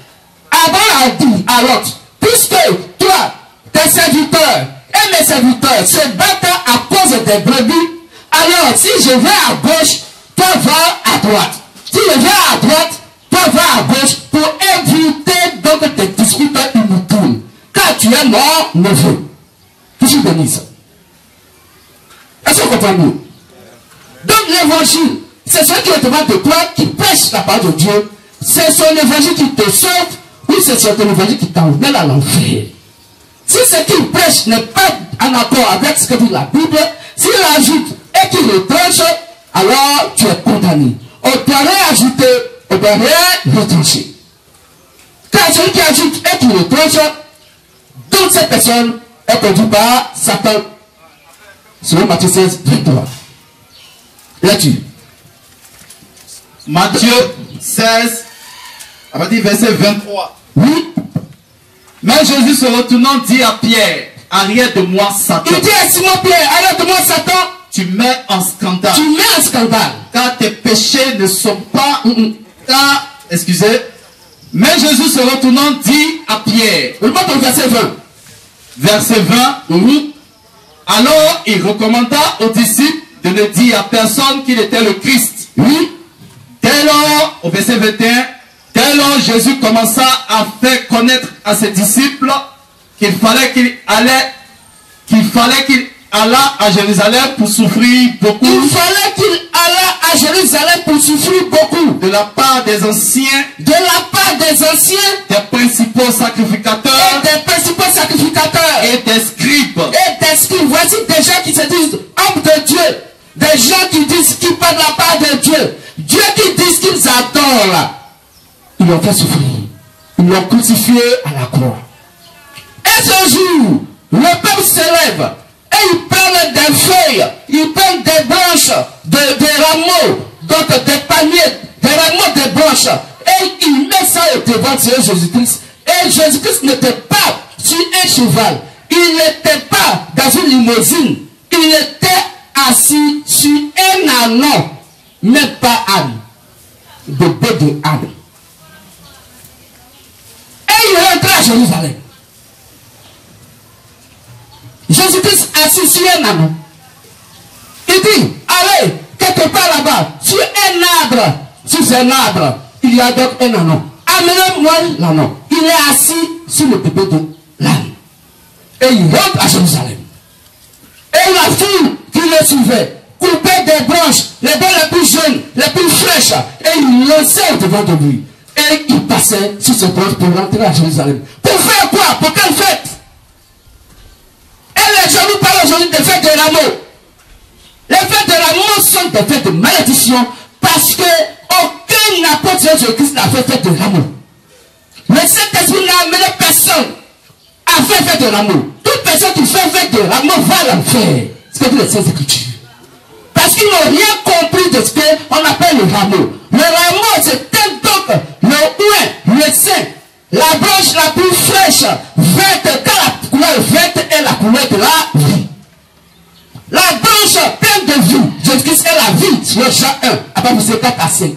Abraham a dit à Lot, puisque toi, tes serviteurs et mes serviteurs se battent à cause des brebis, alors si je vais à gauche, toi va à droite. Si je vais à droite, toi va à gauche pour éviter donc des disputes inutiles. Car tu es mon neveu. Que je bénisse. Est-ce que vous comprenez? Donc l'évangile, c'est ce qui est devant de toi qui prêche la parole de Dieu. C'est son évangile qui te sauve ou c'est son évangile qui t'emmène à l'enfer. Si ce qu'il prêche n'est pas en accord avec ce que dit la Bible, s'il ajoute et qu'il retranche, alors tu es condamné. On doit rien ajouter, on doit rien retrancher. Car celui qui ajoute et qui retranche, toute cette personne est conduite par Satan. Selon Matthieu 16, 23. Là-dessus. Matthieu 16, à partir du verset 23. Oui. Mais Jésus se retournant dit à Pierre, arrière de moi Satan. Il dit à Simon Pierre, arrière de moi Satan. Tu mets en scandale. Tu mets en scandale. Car tes péchés ne sont pas... Car, excusez. Mais Jésus se retournant dit à Pierre. On va au verset 20. Verset 20. Oui. Alors il recommanda aux disciples de ne dire à personne qu'il était le Christ. Oui. Dès lors, au verset 21, dès lors Jésus commença à faire connaître à ses disciples qu'il fallait qu'il allât à Jérusalem pour souffrir beaucoup. Il fallait qu'il allât à Jérusalem pour souffrir beaucoup. De la part des anciens. De la part des anciens. Des principaux sacrificateurs. Et des principaux sacrificateurs. Et des scribes. Et des scribes. Voici des gens qui se disent hommes de Dieu. Des gens qui disent qu'ils parlent de la part de Dieu. Dieu qui disent qu'ils adorent. Ils l'ont fait souffrir. Ils l'ont crucifié à la croix. ce jour, le peuple s'élève et ils prennent des feuilles, ils prennent des branches, des rameaux, donc des paniers, des rameaux, des branches, et ils mettent ça devant Jésus-Christ. Et Jésus-Christ n'était pas sur un cheval, il n'était pas dans une limousine, il était assis sur un âne, même pas âne, bébé de âne. Et il rentre à Jérusalem. Jésus-Christ assis sur un âne. Il dit, allez, quelque part là-bas, sur un arbre, il y a donc un âne. Amenez-moi l'âne. Il est assis sur le bébé de l'âne. Et il rentre à Jérusalem. Et la foule qui le suivait coupait des branches, les branches les plus jeunes, les plus fraîches, et il lançait devant de lui. Et il passait sur ces branches pour rentrer à Jérusalem. Pour faire quoi? Pour quelle fête? Et les gens nous parlent aujourd'hui des fêtes de rameaux. Les fêtes de rameaux sont des fêtes de malédiction parce que aucun apôtre de Jésus-Christ n'a fait fête de rameaux. Mais cet esprit n'a amené personne à faire fête de rameaux. Toute personne qui fait fête de rameaux va l'enfer. C'est ce que dit les Saintes Écritures. Parce qu'ils n'ont rien compris de ce qu'on appelle le rameau. Le rameau, c'est donc le ouin, le sein, la branche la plus fraîche, verte, car la couleur verte est la couleur de la vie. La branche pleine de vie, Jésus-Christ est la vie, sur Jean 1, à partir de 4 à 5.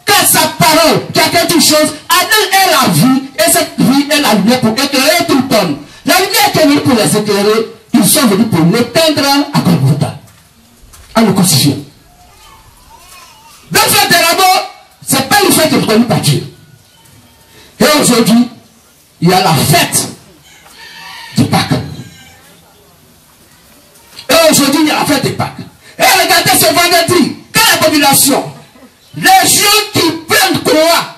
Car sa parole, qui a quelque chose, elle est la vie, et cette vie est la lumière pour éclairer tout le monde. La lumière qui est venue pour les éclairer, ils sont venus pour l'éteindre à Golgotha, en le crucifiant. Donc, fête des rameaux, ce n'est pas une fête reconnue par Dieu. Et aujourd'hui, il y a la fête du Pâques. Et aujourd'hui, il y a la fête des Pâques. Et regardez ce vendredi, quelle est la population? Les gens qui prennent croix.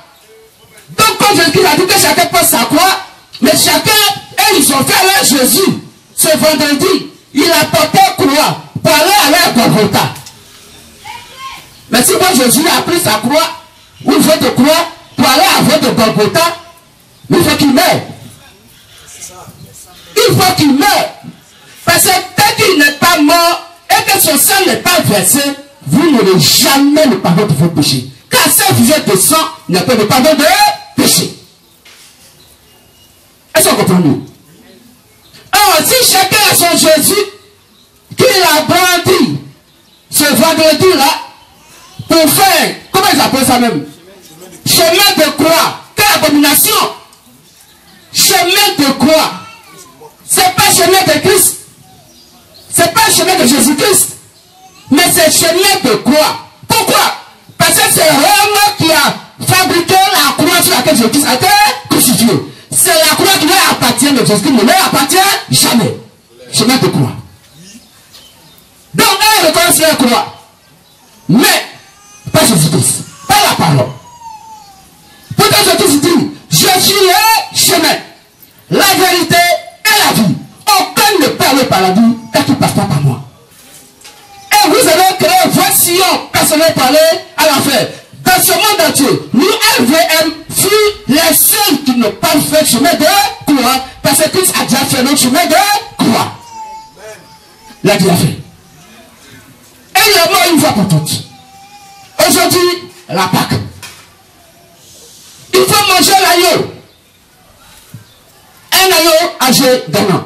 Donc, comme Jésus a dit que chacun prend sa croix, mais chacun, et ils ont fait avec Jésus. Ce vendredi, il a porté croix pour aller à Golgotha. Mais si moi Jésus a pris sa croix, ou il faut de croix, pour aller à votre Golgotha, il faut qu'il meure. Il faut qu'il meure. Parce que tant qu'il n'est pas mort, et que son sang n'est pas versé, vous n'aurez jamais le pardon de vos péchés. Car cette visée de sang n'est pas le pardon de péché. Est-ce qu'on comprend nous? Alors, si chacun a son Jésus, qu'il a brandi ce vendredi-là, pour faire, comment ils appellent ça même? Chemin de croix. Quelle abomination! Chemin de croix. C'est pas chemin de Christ. C'est pas chemin de Jésus-Christ. Mais c'est chemin de croix. Pourquoi? Parce que c'est Rome qui a fabriqué la croix sur laquelle Jésus-Christ a été crucifié. C'est la croix qui leur appartient, mais Jésus-Christ ne leur appartient jamais. Chemin de croix. Donc, eux reconnaissent la croix. Mais, pas Jésus-Christ. Pas la parole. Pourtant, Jésus dit, je suis le chemin, la vérité et la vie. Aucun ne perd le paradis car il ne passe pas par moi. Et vous avez créé votre sillon personnel pour aller à l'enfer. Dans ce monde entier, nous, LVM, fut les seuls qui n'ont pas fait chemin de croix. Parce que Christ a déjà fait notre chemin de croix. Il a déjà fait. Et il est mort une fois pour toutes. Aujourd'hui, la Pâque. Il faut manger l'agneau. Un agneau âgé d'un an.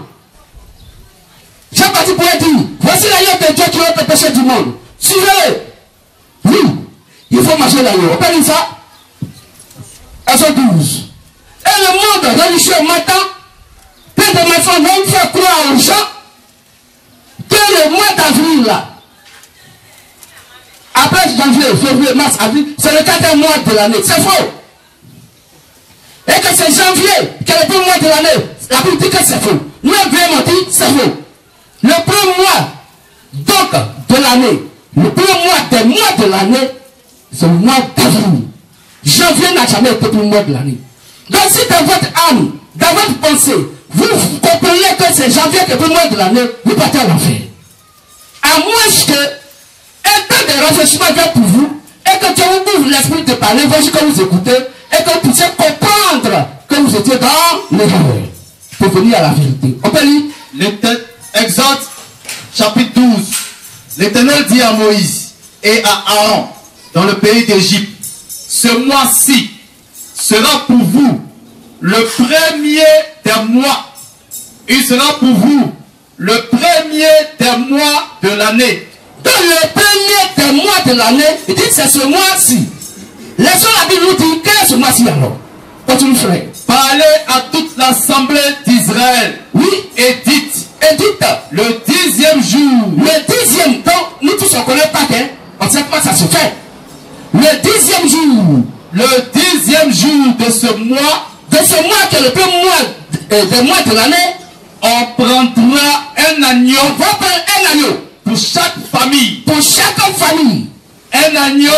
Jean Baptiste pourrait dire, voici l'agneau de Dieu qui ôte le péché du monde. Suivez-le. Oui, il faut manger l'agneau. On peut dire ça? Verset 12. Et le monde religieux m'attend. Plein de mes enfants vont faire croire aux gens que le mois d'avril là, après janvier, février, mars, avril, c'est le 4e mois de l'année. C'est faux. Et que c'est janvier qui est le premier mois de l'année. La Bible dit que c'est faux. Nous, vraiment dit c'est faux. Le premier mois, donc, de l'année, le premier mois des mois de l'année, c'est le mois d'avril. Janvier n'a jamais été le premier mois de l'année. Donc, si dans votre âme, dans votre pensée, vous comprenez que c'est janvier qui est le premier mois de l'année, vous partez à l'enfer. À moins que un temps de réfléchissement vient pour vous, et que Dieu vous ouvre l'esprit de parler, l'évangile que vous écoutez, et que vous puissiez comprendre que vous étiez dans l'erreur. pour venir à la vérité. On peut lire Exode chapitre 12. L'Éternel dit à Moïse et à Aaron dans le pays d'Égypte, ce mois-ci sera pour vous le premier des mois. Il sera pour vous le premier des mois de l'année. Dans le premier des mois de l'année, il dit c'est ce mois-ci. Laissons la Bible nous dire quel est ce mois-ci alors. Continue frère. Parlez à toute l'assemblée d'Israël. Oui. Et dites, le 10e jour. Le 10e, donc nous tous on ne connaît pas qu'un. On ne sait pas ça se fait. Le 10e jour. Le 10e jour de ce mois. De ce mois qui est le premier mois des mois de l'année. On prendra un agneau. On va prendre un agneau. Pour chaque famille. Pour chaque famille. Un agneau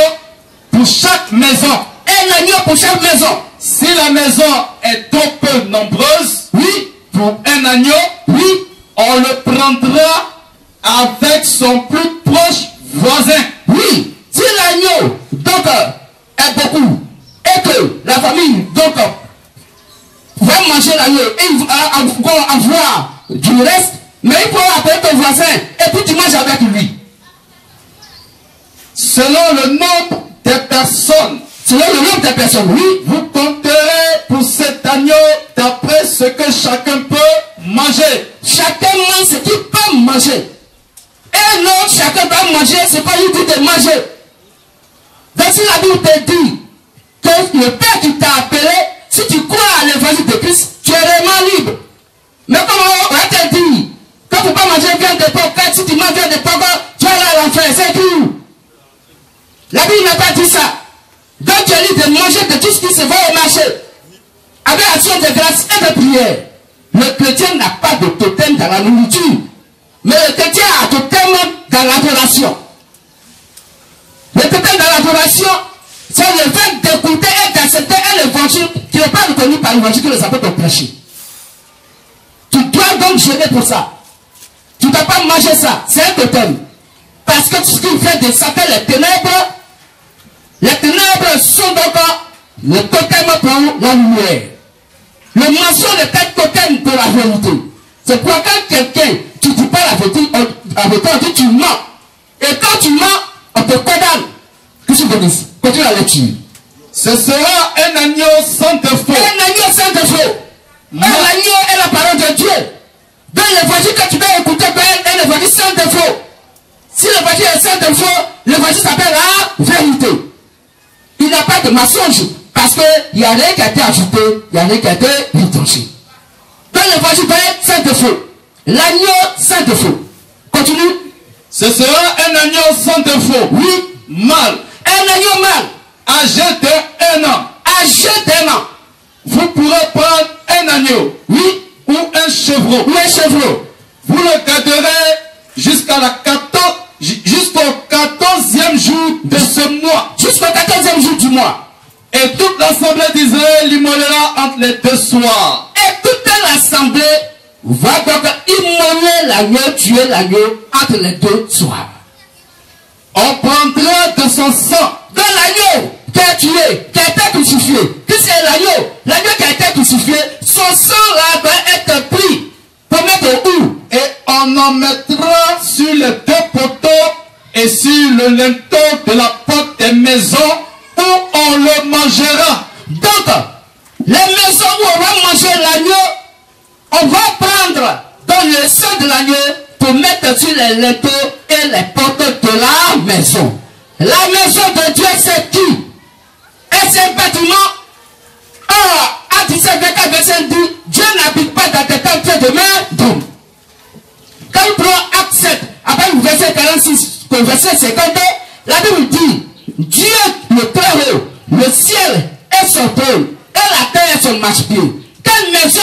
pour chaque maison. Un agneau pour chaque maison. Si la maison est trop peu nombreuse, oui, pour un agneau, oui, on le prendra avec son plus proche voisin. Oui, si l'agneau donc est beaucoup et que la famille donc va manger l'agneau et il va avoir du reste, mais il faut appeler ton voisin et puis tu manges avec lui. Selon le nombre des personnes, oui, vous compterez pour cet agneau d'après ce que chacun peut manger. Chacun mange ce qu'il peut manger. Et non, chacun doit manger, c'est pas lui qui te manger. Donc si la Bible te dit que le Père qui t'a appelé, si tu crois à l'évangile de Christ, tu es vraiment libre. Mais comment on va te dire quand tu ne peux pas manger viande de porc, si tu manges viande de porc, tu vas aller à l'enfer, c'est tout. La Bible n'a pas dit ça. Donc tu es libre de manger de tout ce qui se vend au marché. Avec action de grâce et de prière. Le chrétien n'a pas de totem dans la nourriture. Mais le chrétien a un totem dans l'adoration. Le totem dans l'adoration, c'est le fait d'écouter et d'accepter un évangile qui n'est pas reconnu par l'évangile que les apôtres ont prêché. Tu dois donc gérer pour ça. Tu ne dois pas manger ça. C'est un totem. Parce que ce qui fait de Satan les ténèbres sont donc le totem pour la lumière. Le mensonge est un totem pour la vérité. C'est pourquoi quand quelqu'un, tu ne dis pas la vérité, on dit tu mens. Et quand tu mens, on te condamne. Qu'est-ce que tu dis? Continue la lecture. Ce sera un agneau sans défaut. Un agneau sans défaut. Un agneau est la parole de Dieu. Dans l'évangile que tu dois écouter, un évangile sans défaut. Si l'évangile est sans défaut, l'évangile s'appelle la vérité. Il n'y a pas de mensonge. Parce qu'il n'y a rien qui a été ajouté, il n'y a rien qui a été retranché. Dans l'évangile sans défaut. L'agneau sans défaut. Continue. Ce sera un agneau sans défaut. Oui. Mâle. Un agneau mâle. Âgé d'1 an. Âgé d'1 an. Vous pourrez prendre un agneau. Oui. Ou un chevreau. Ou un chevreau. Vous le garderez jusqu'au 14e jour de ce mois. Jusqu'au 14e jour du mois. Et toute l'assemblée d'Israël l'immolera entre les deux soirs. Et toute l'assemblée va donc immoler l'agneau, tuer l'agneau entre les deux soirs. On prendra de son sang. De l'agneau qui a tué, qui a été crucifié. Que c'est l'agneau qui a été crucifié, son sang là doit être pris pour mettre où? Et on en mettra sur les deux poteaux et sur le linteau de la porte des maisons où on le mangera. Donc, les maisons où on va manger l'agneau, on va prendre dans le sang de l'agneau pour mettre sur les linteaux et les portes de la maison. La maison de Dieu, c'est qui? Et c'est un bâtiment. Or, à 17 verset dit, Dieu n'habite pas dans des temples de main d'homme. Quand il prend acte 7, après le verset 46, le verset 52, la Bible dit, Dieu le très haut, le ciel est son trône, et la terre est son marchepied. Quelle maison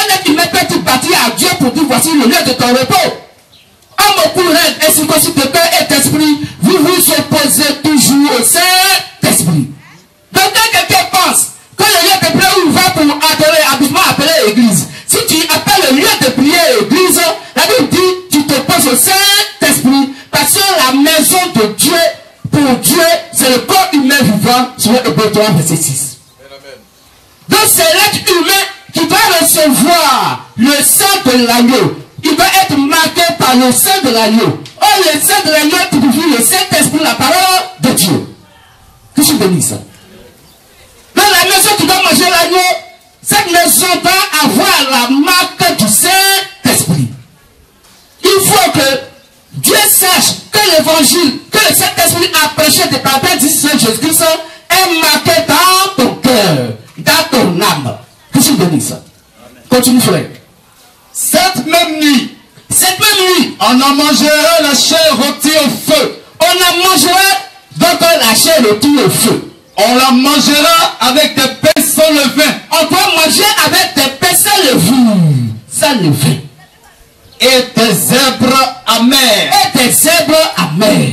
peut-il bâtir à Dieu pour dire, voici le lieu de ton repos? Homme pour raide et circoncis de cœur et d'esprit, vous vous opposez toujours au Saint-Esprit. Donc quand quelqu'un pense que le lieu de prière où il va pour adorer, habitement appelé église, si tu appelles le lieu de prière église, la Bible dit, tu t'opposes au Saint-Esprit, parce que la maison de Dieu, pour Dieu, c'est le corps humain vivant, sur Hébreux 3, verset 6. Donc c'est l'être humain qui doit recevoir recevoir le sang de l'agneau, il doit être marqué par le sang de l'agneau. Or, le sang de l'agneau signifie le Saint-Esprit, la parole de Dieu. Que je bénisse ça. Dans la maison qui doit manger l'agneau, cette maison doit avoir la marque du Saint-Esprit. Il faut que Dieu sache que l'évangile, que le Saint-Esprit a prêché de par Père Jésus-Christ est marqué dans ton cœur, dans ton âme. Que je bénisse ça. Continue, frère. Cette même nuit, on en mangera la chair rôtie au feu. On en mangera donc la chair rôtie au feu. On la mangera avec des pains sans levain. On doit manger avec des pains sans levain. Sans levain. Et des herbes amères. Et des herbes amères.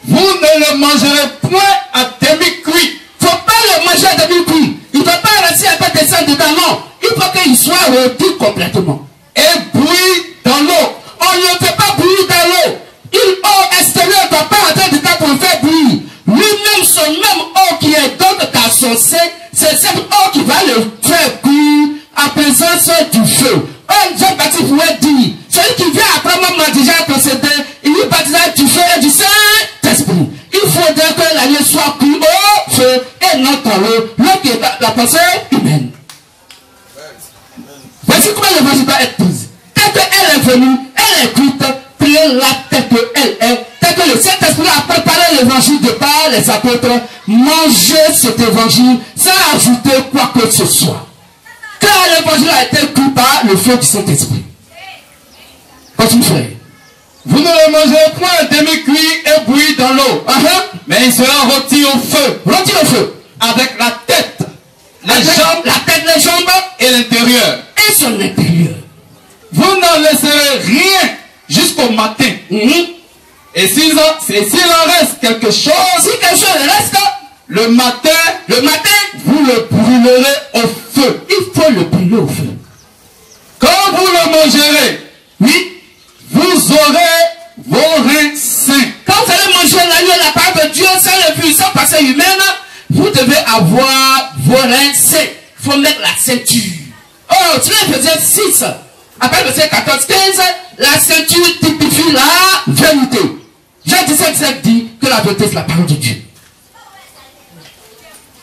Vous ne le mangerez point à demi-cuit. Il ne faut pas le manger à demi-cuit. Il ne doit pas rester un peu de sang dedans, non. Il faut qu'il soit rôti complètement. Et bouilli dans l'eau. On ne peut pas bouillir dans l'eau. L'eau extérieure ne doit pas entrer dedans pour le faire bouillir. Lui-même, son même eau qui est donc dans son sein, c'est cette eau qui va le faire bouillir en présence du feu. Jean-Baptiste pouvait dire, celui qui vient après moi m'a déjà précédé, il lui baptisera du feu et du Saint-Esprit. Il faudrait que l'agneau soit cuit au feu et non dans l'eau. L'eau qui est la pensée humaine. Voici comment l'évangile doit être prise. Dès qu'elle est venue, elle est cuite, priez-la telle qu'elle est, tel que le Saint-Esprit a préparé l'évangile de par les apôtres. Mangez cet évangile sans ajouter quoi que ce soit. Car l'évangile a été cuit par le feu du Saint-Esprit. Continue, frère. Vous ne le mangerez point à demi-cuit et bouilli dans l'eau. Mais il sera rôti au feu. Rôti au feu. Avec la tête, les jambes, les jambes et l'intérieur. Et son intérieur. Vous n'en laisserez rien jusqu'au matin. Et s'il en reste quelque chose, si quelque chose reste, le matin, vous le brûlerez au feu. Il faut le brûler au feu. Quand vous le mangerez, oui, vous aurez vos reins sains. Quand vous allez manger l'agneau de la part de Dieu sans le puissant passé humaine, vous devez avoir vos reins sains. Il faut mettre la ceinture. Oh, tu l'as verset 6. Après verset 14, 15, la ceinture typifie la vérité. Jean 17 dit que la vérité c'est la parole de Dieu.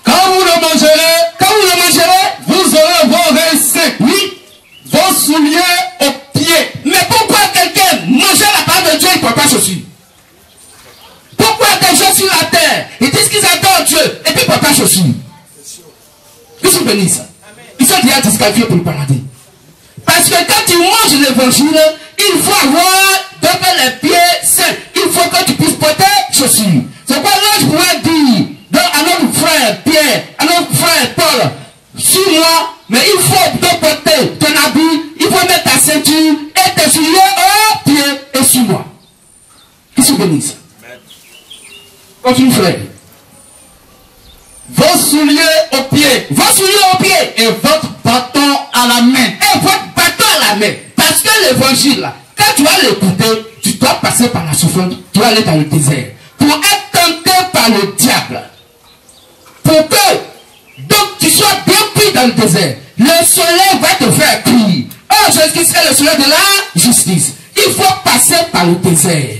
Quand vous le mangerez, vous aurez vos reins sains. Oui. Vos souliers aux pieds. Mais pourquoi quelqu'un mangeait la parole de Dieu et ne porte pas chaussures? Pourquoi des gens sur la terre, ils disent qu'ils adorent Dieu et puis ils ne portent pas chaussures? Que je bénisse. Ils sont déjà disqualifiés pour le paradis. Parce que quand tu manges l'évangile, il faut avoir donc les pieds sains. Il faut que tu puisses porter chaussures. C'est quoi l'ange pourrait dire à notre frère Pierre, à notre frère Paul, suis-moi, mais il faut te porter ton habit, il faut mettre ta ceinture et tes souliers au pied et suis-moi. Qu'est-ce que bénisse? Continue, frère. Vos souliers aux pieds. Vos souliers aux pieds. Et votre bâton à la main. Et votre bâton à la main. Parce que l'évangile, là, quand tu vas l'écouter, tu dois passer par la souffrance. Tu vas aller dans le désert. Pour être tenté par le diable. Pour que, donc, tu sois bien pris dans le désert. Le soleil va te faire cuire. Oh, Jésus-Christ est le soleil de la justice. Il faut passer par le désert.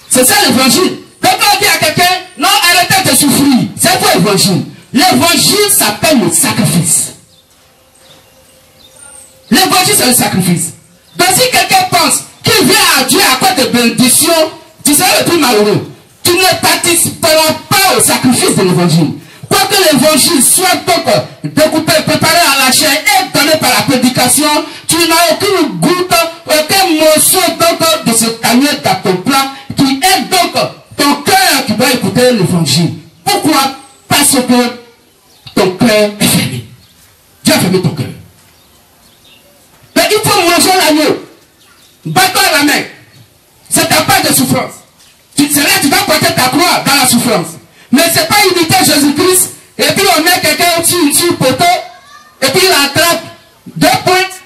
C'est ça l'évangile. Donc on dit à quelqu'un, non, arrêtez de souffrir. C'est quoi l'évangile? L'évangile s'appelle le sacrifice. L'évangile c'est le sacrifice. Donc si quelqu'un pense qu'il vient à Dieu à cause de bénédiction, tu seras le plus malheureux. Tu ne participeras pas au sacrifice de l'évangile. Pour que l'évangile soit donc découpé, préparé à la chair et donné par la prédication, tu n'as aucune goutte, aucun morceau donc de ce camion dans ton plan qui est donc ton cœur qui doit écouter l'évangile. Pourquoi? Parce que ton cœur est fermé. Dieu a fermé ton cœur. Mais il faut manger l'agneau. Bâton à la main. C'est ta part de souffrance. C'est là que tu dois porter ta croix dans la souffrance. Mais ce n'est pas imiter Jésus-Christ. Et puis on met quelqu'un au-dessus du poteau. Et puis il attrape 2 pointes.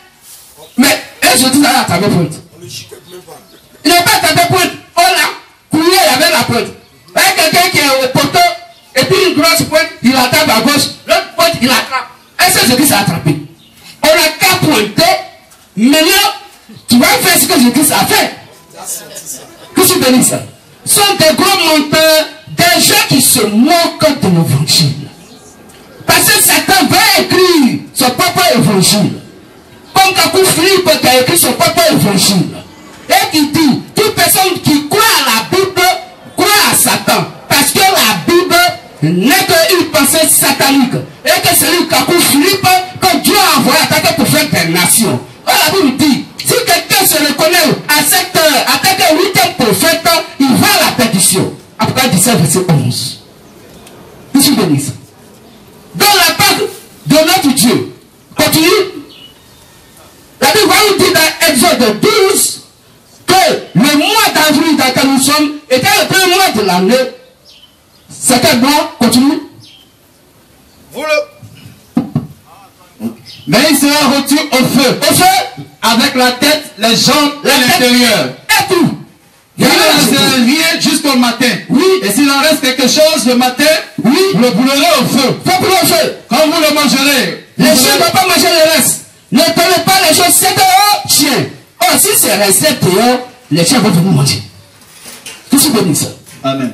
Mais je dis ça à ta 2 pointes. Il n'est pas à ta 2 pointes. On l'a coulé, il y avait la pointe. Il y a quelqu'un qui est au poteau. Et puis une grosse pointe, il attrape à gauche. L'autre pointe, il attrape. Est-ce que Jésus s'est attrapé? On a béni ça. Sont des gros menteurs, des gens qui se moquent de l'évangile. Parce que Satan va écrire son propre évangile. Comme Kakou Philippe qui a écrit son propre évangile. Et qui dit, toute personne qui croit à la Bible, croit à Satan. Parce que la Bible n'est qu'une pensée satanique. Et que c'est lui Kakou Philippe que Dieu a envoyé attaquer pour faire des nations. Alors la Bible dit, si quelqu'un se reconnaît à cette heure, attaquer le 8e prophète, il va à la perdition. Apocalypse 17, verset 11. Je suis béni. Dans la part de notre Dieu, continue. La Bible va nous dire dans Exode 12 que le mois d'avril dans lequel nous sommes était le premier mois de l'année. C'est quel mois? Continue. Vous le... Mais il sera reçu au feu. Au feu. Avec la tête, les jambes et l'intérieur. Et tout. Il ne reste rien jusqu'au matin. Oui. Et s'il en reste quelque chose le matin, Oui. vous le brûlerez au feu. Faut brûler au feu. Quand vous le mangerez, Les vous chiens ne aurez- doivent pas manger le reste. Ne donnez pas les choses, c'est dehors, chien. Oh, si c'est resté dehors, les chiens vont venir manger. Je suis béni ça. Amen.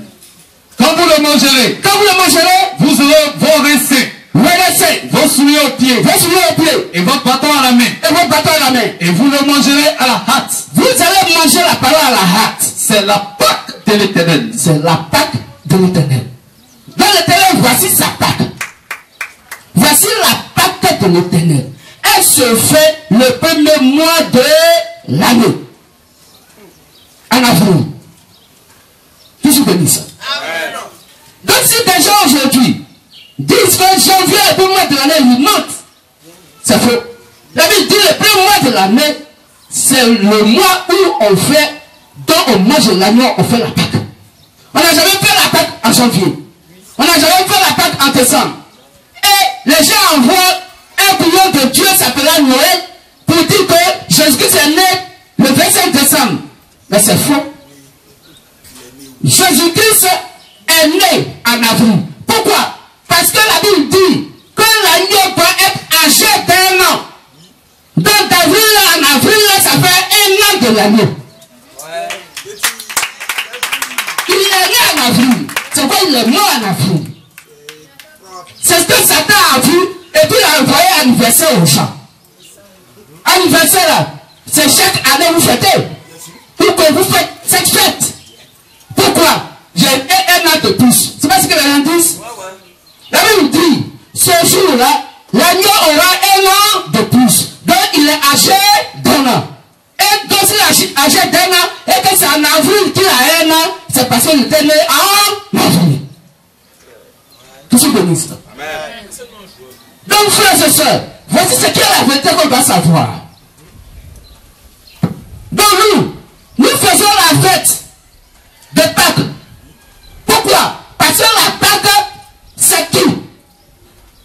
Quand vous le mangerez, Quand vous le mangerez, vous aurez vos reins, vous laissez vos souliers aux pieds vos souliers au pied et votre bâton à la main. et votre bâton à la main. Et vous le mangerez à la hâte. Vous allez manger la parole à la hâte. C'est la Pâque de l'Éternel. C'est la Pâque de l'Éternel. Dans l'Éternel, voici sa Pâque. Voici la Pâque de l'Éternel. Elle se fait le premier mois de l'année. En avril. Je suis béni ça. Donc si des gens aujourd'hui disent que janvier est le premier mois de l'année, ils mentent. C'est faux. La Bible dit le premier mois de l'année, c'est le mois où on fait, dont on mange l'agneau, on fait la Pâque. On n'a jamais fait la Pâque en janvier. On n'a jamais fait la Pâque en décembre. Et les gens envoient un bouillon de Dieu s'appelait Noël pour dire que Jésus-Christ est né le 25 décembre. Mais c'est faux. Jésus-Christ est né en avril. Pourquoi? Parce que la Bible dit que l'agneau doit être âgé d'1 an. Donc d'avril en avril, ça fait 1 an de l'agneau. Il est né en avril. C'est quoi il est mort en avril? C'est ce que Satan a vu et puis il a envoyé anniversaire aux gens. Anniversaire là, c'est chaque année vous fêtez. Pour que vous faites cette fête. Pourquoi? J'ai un an de plus. C'est pas ce que les gens disent? La Bible dit, ce jour-là, l'agneau aura 1 an de plus. Donc il est âgé d'1 an. Et donc s'il est âgé d'1 an, et que c'est en avril qu'il a 1 an, c'est parce qu'il était né en avril. Tout ce béni ça. Donc frères et sœurs, voici ce qui est la vérité qu'on doit savoir. Donc nous faisons la fête de Pâques. Pourquoi? Parce que la Pâques, c'est qui?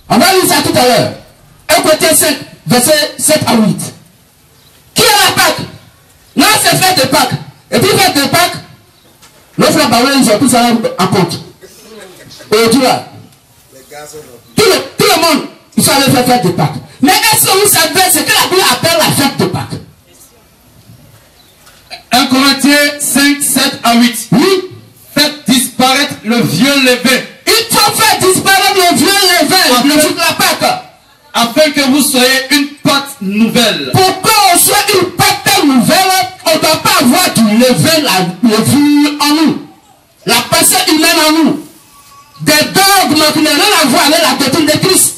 On va lire ça tout à l'heure. 1 Corinthiens 5, verset 7 à 8. Qui est la Pâques? Non, c'est fête de Pâques. Et puis fête de Pâques, nos frères Baoulés, ils ont pris ça en compte. Aujourd'hui là, tout le monde, ils sont allés faire fête de Pâques. Mais est-ce que vous savez ce que la Bible appelle la fête de Pâques? 1 Corinthiens 5, 7 à 8. Oui. Faites disparaître le vieux levain, Il faut faire disparaître le vieux levain, le jour de la Pâque. afin que vous soyez une pâte nouvelle. Pour qu'on soit une pâte nouvelle, on ne doit pas avoir du levain, le vieux en nous. La pensée humaine en nous. Des dogmes qui n'ont rien à voir avec la doctrine de Christ.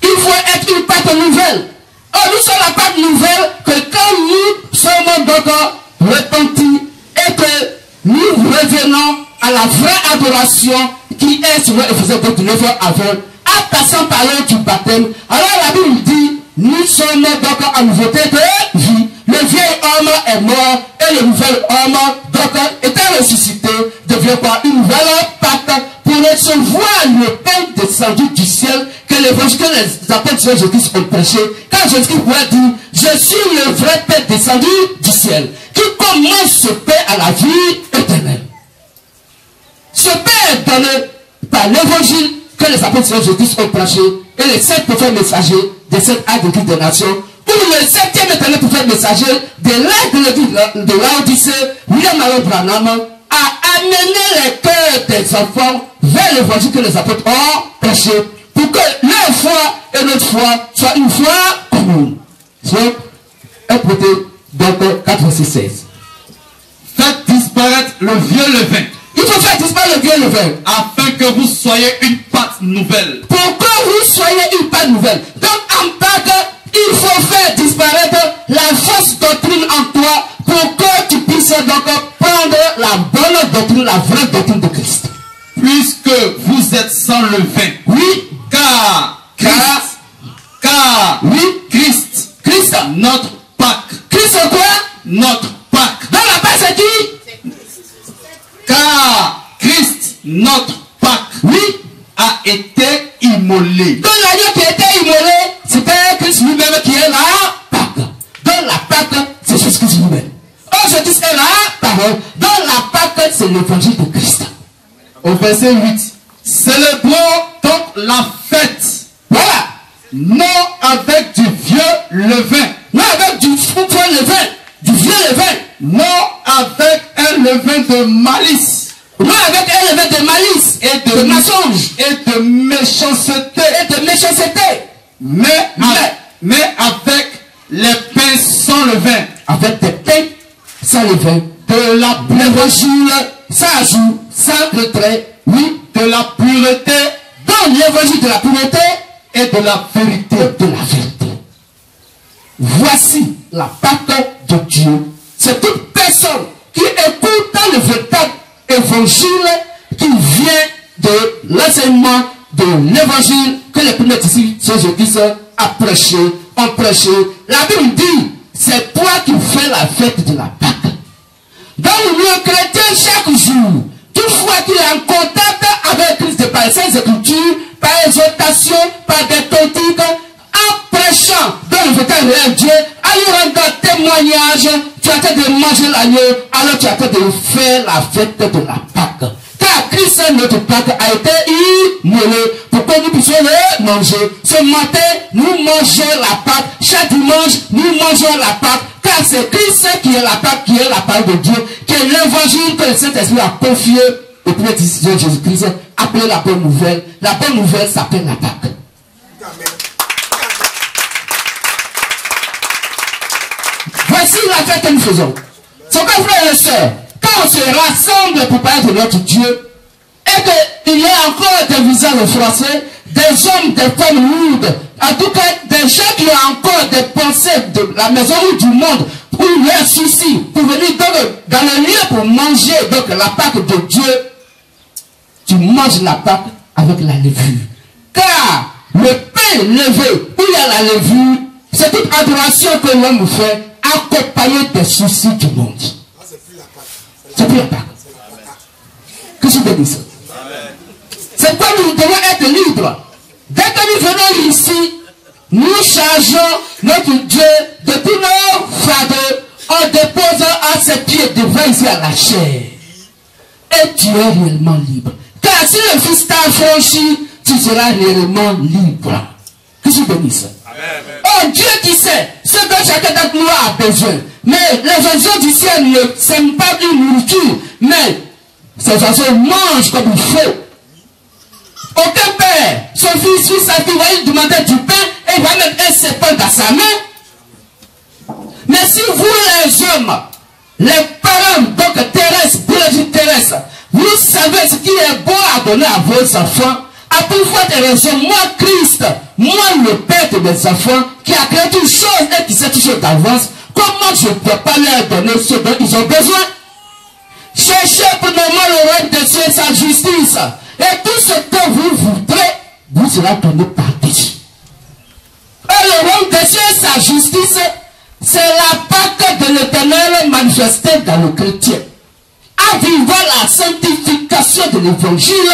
Il faut être une pâte nouvelle. Oh, nous sommes la pâte nouvelle que quand nous sommes donc repentis et que nous revenons à la vraie adoration qui est sur Éphésiens 9 avril, en passant par l'heure du baptême. Alors la Bible dit, nous sommes donc en nouveauté de vie. Le vieil homme est mort et le nouvel homme, donc étant ressuscité, devient quoi? Une nouvelle pâte pour recevoir le pain descendu du ciel que l'évangile que les apôtres de Jésus-Christ ont prêché. Quand Jésus-Christ pourrait dire, je suis le vrai pain descendu du ciel, qui commence ce pain à la vie éternelle. Ce pain est donné par l'évangile que les apôtres de Jésus-Christ ont prêché et les 7 prophètes messagers des 7 actes de Christ des nations, où le 7e est l'éternel prophète messager de l'être de Laodicée, William Marion Branham, a amené les cœurs des enfants vers l'évangile que les apôtres ont prêché, pour que leur foi et notre foi soient une foi commune. C'est un côté, donc 4 verset 16. Faites disparaître le vieux levain. Il faut faire disparaître le vieux levain. Afin que vous soyez une pâte nouvelle. Pour que vous soyez une pâte nouvelle. Donc en Pâques, il faut faire disparaître la fausse doctrine en toi pour que tu puisses donc prendre la bonne doctrine, la vraie doctrine de Christ. Puisque vous êtes sans levain. Oui. Car Christ, notre Pâques. Christ quoi? Notre Pâques. Dans la Pâque c'est qui? Car Christ, notre Pâques, oui, a été immolé. Dans l'agneau qui a été immolé, c'était Christ lui-même qui est la Pâque. Dans la Pâque, c'est Jésus-Christ lui-même. Oh, Jésus est la parole. Dans la Pâque, c'est l'évangile de Christ. Au verset 8. Célébrons donc la fête. Voilà. Non avec du vieux levain. Non avec du faux levain. Du vieux levain. Non avec un levain de malice. Non avec un levain de malice. Et de mensonge. Et de méchanceté. Mais avec les pains sans levain. Avec des pains sans levain. De la l'évangile sans ajout, sans retrait. Oui. De la pureté. Dans l'évangile de la pureté. Et de la vérité. Voici la Pâque de Dieu. C'est toute personne qui écoute le véritable évangile qui vient de l'enseignement de l'évangile que les premiers disciples de Jésus a prêché, ont prêché. La Bible dit, c'est toi qui fais la fête de la Pâque. Donc le chrétien chaque jour, toutefois qu'il est en contact avec Christ par les Saintes Écritures, par exhortation, par des totiques, en prêchant dans le véritable réel Dieu, en lui rendant témoignage, tu as train de manger l'agneau, alors tu as train de faire la fête de la Pâque. Car Christ, notre Pâque, a été immolé pour que nous puissions le manger. Ce matin, nous mangeons la Pâque. Chaque dimanche, nous mangeons la Pâque. Car c'est Christ qui est la Pâque, qui est la parole de Dieu, qui est l'évangile que le Saint-Esprit a confié au premier disciple de Jésus-Christ, appelé la bonne nouvelle. La bonne nouvelle s'appelle la Pâque. Voici la fête que nous faisons. C'est quoi, frères et sœurs, quand on se rassemble pour parler de notre Dieu, et qu'il y a encore des visages français, des hommes, des femmes lourdes, en tout cas des gens qui ont encore des pensées de la maison ou du monde, pour leurs soucis, pour venir dans le lieu pour manger donc la Pâque de Dieu, tu manges la Pâque avec la levure. Car le pain levé, où il y a la levure, c'est toute adoration que l'homme fait, accompagné des soucis du monde. C'est plus la Pâque. Que je te dise. C'est quoi nous devons être libres. Dès que nous venons ici, nous chargeons notre Dieu de tous nos fardeaux en déposant à ses pieds devant ici à la chair. Et tu es réellement libre. Car si le Fils t'a affranchi, tu seras réellement libre. Que je bénisse. Oh Dieu qui sait ce dont chacun d'entre nous a besoin. Mais les oiseaux du ciel ne s'aiment pas une nourriture. Mais ces oiseaux mangent comme il faut. Aucun père, son fils ou sa fille va lui demander du pain et il va mettre un serpent dans sa main. Mais si vous les hommes, les parents donc terrestres, biologiques terrestres, vous savez ce qui est bon à donner à vos enfants, à plus forte raison, moi Christ, moi le Père de mes enfants, qui a créé toutes choses et qui sait toutes choses d'avance, comment je ne peux pas leur donner ce dont ils ont besoin? Cherchez pour normalement le royaume de Dieu et sa justice. Et tout ce que vous voudrez, vous sera donné par Dieu. Et le royaume de Dieu et sa justice, c'est la Pâque de l'Éternel manifestée dans le chrétien. À vivre la sanctification de l'évangile,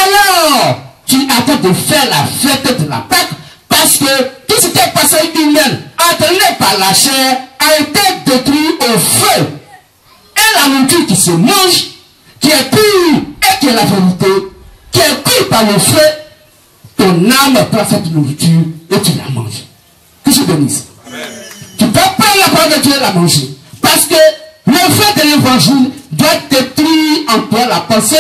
alors tu attends de faire la fête de la Pâque, parce que tout ce qui est passé humain, entraîné par la chair, a été détruit au feu. Et la nourriture qui se mange, qui est pure et qui est la vérité, qui est pure par le feu, ton âme prend cette nourriture et tu la manges. Que je bénisse. Tu ne peux pas parole de Dieu l'a mangé. Parce que le fait de l'évangile doit détruire en toi la pensée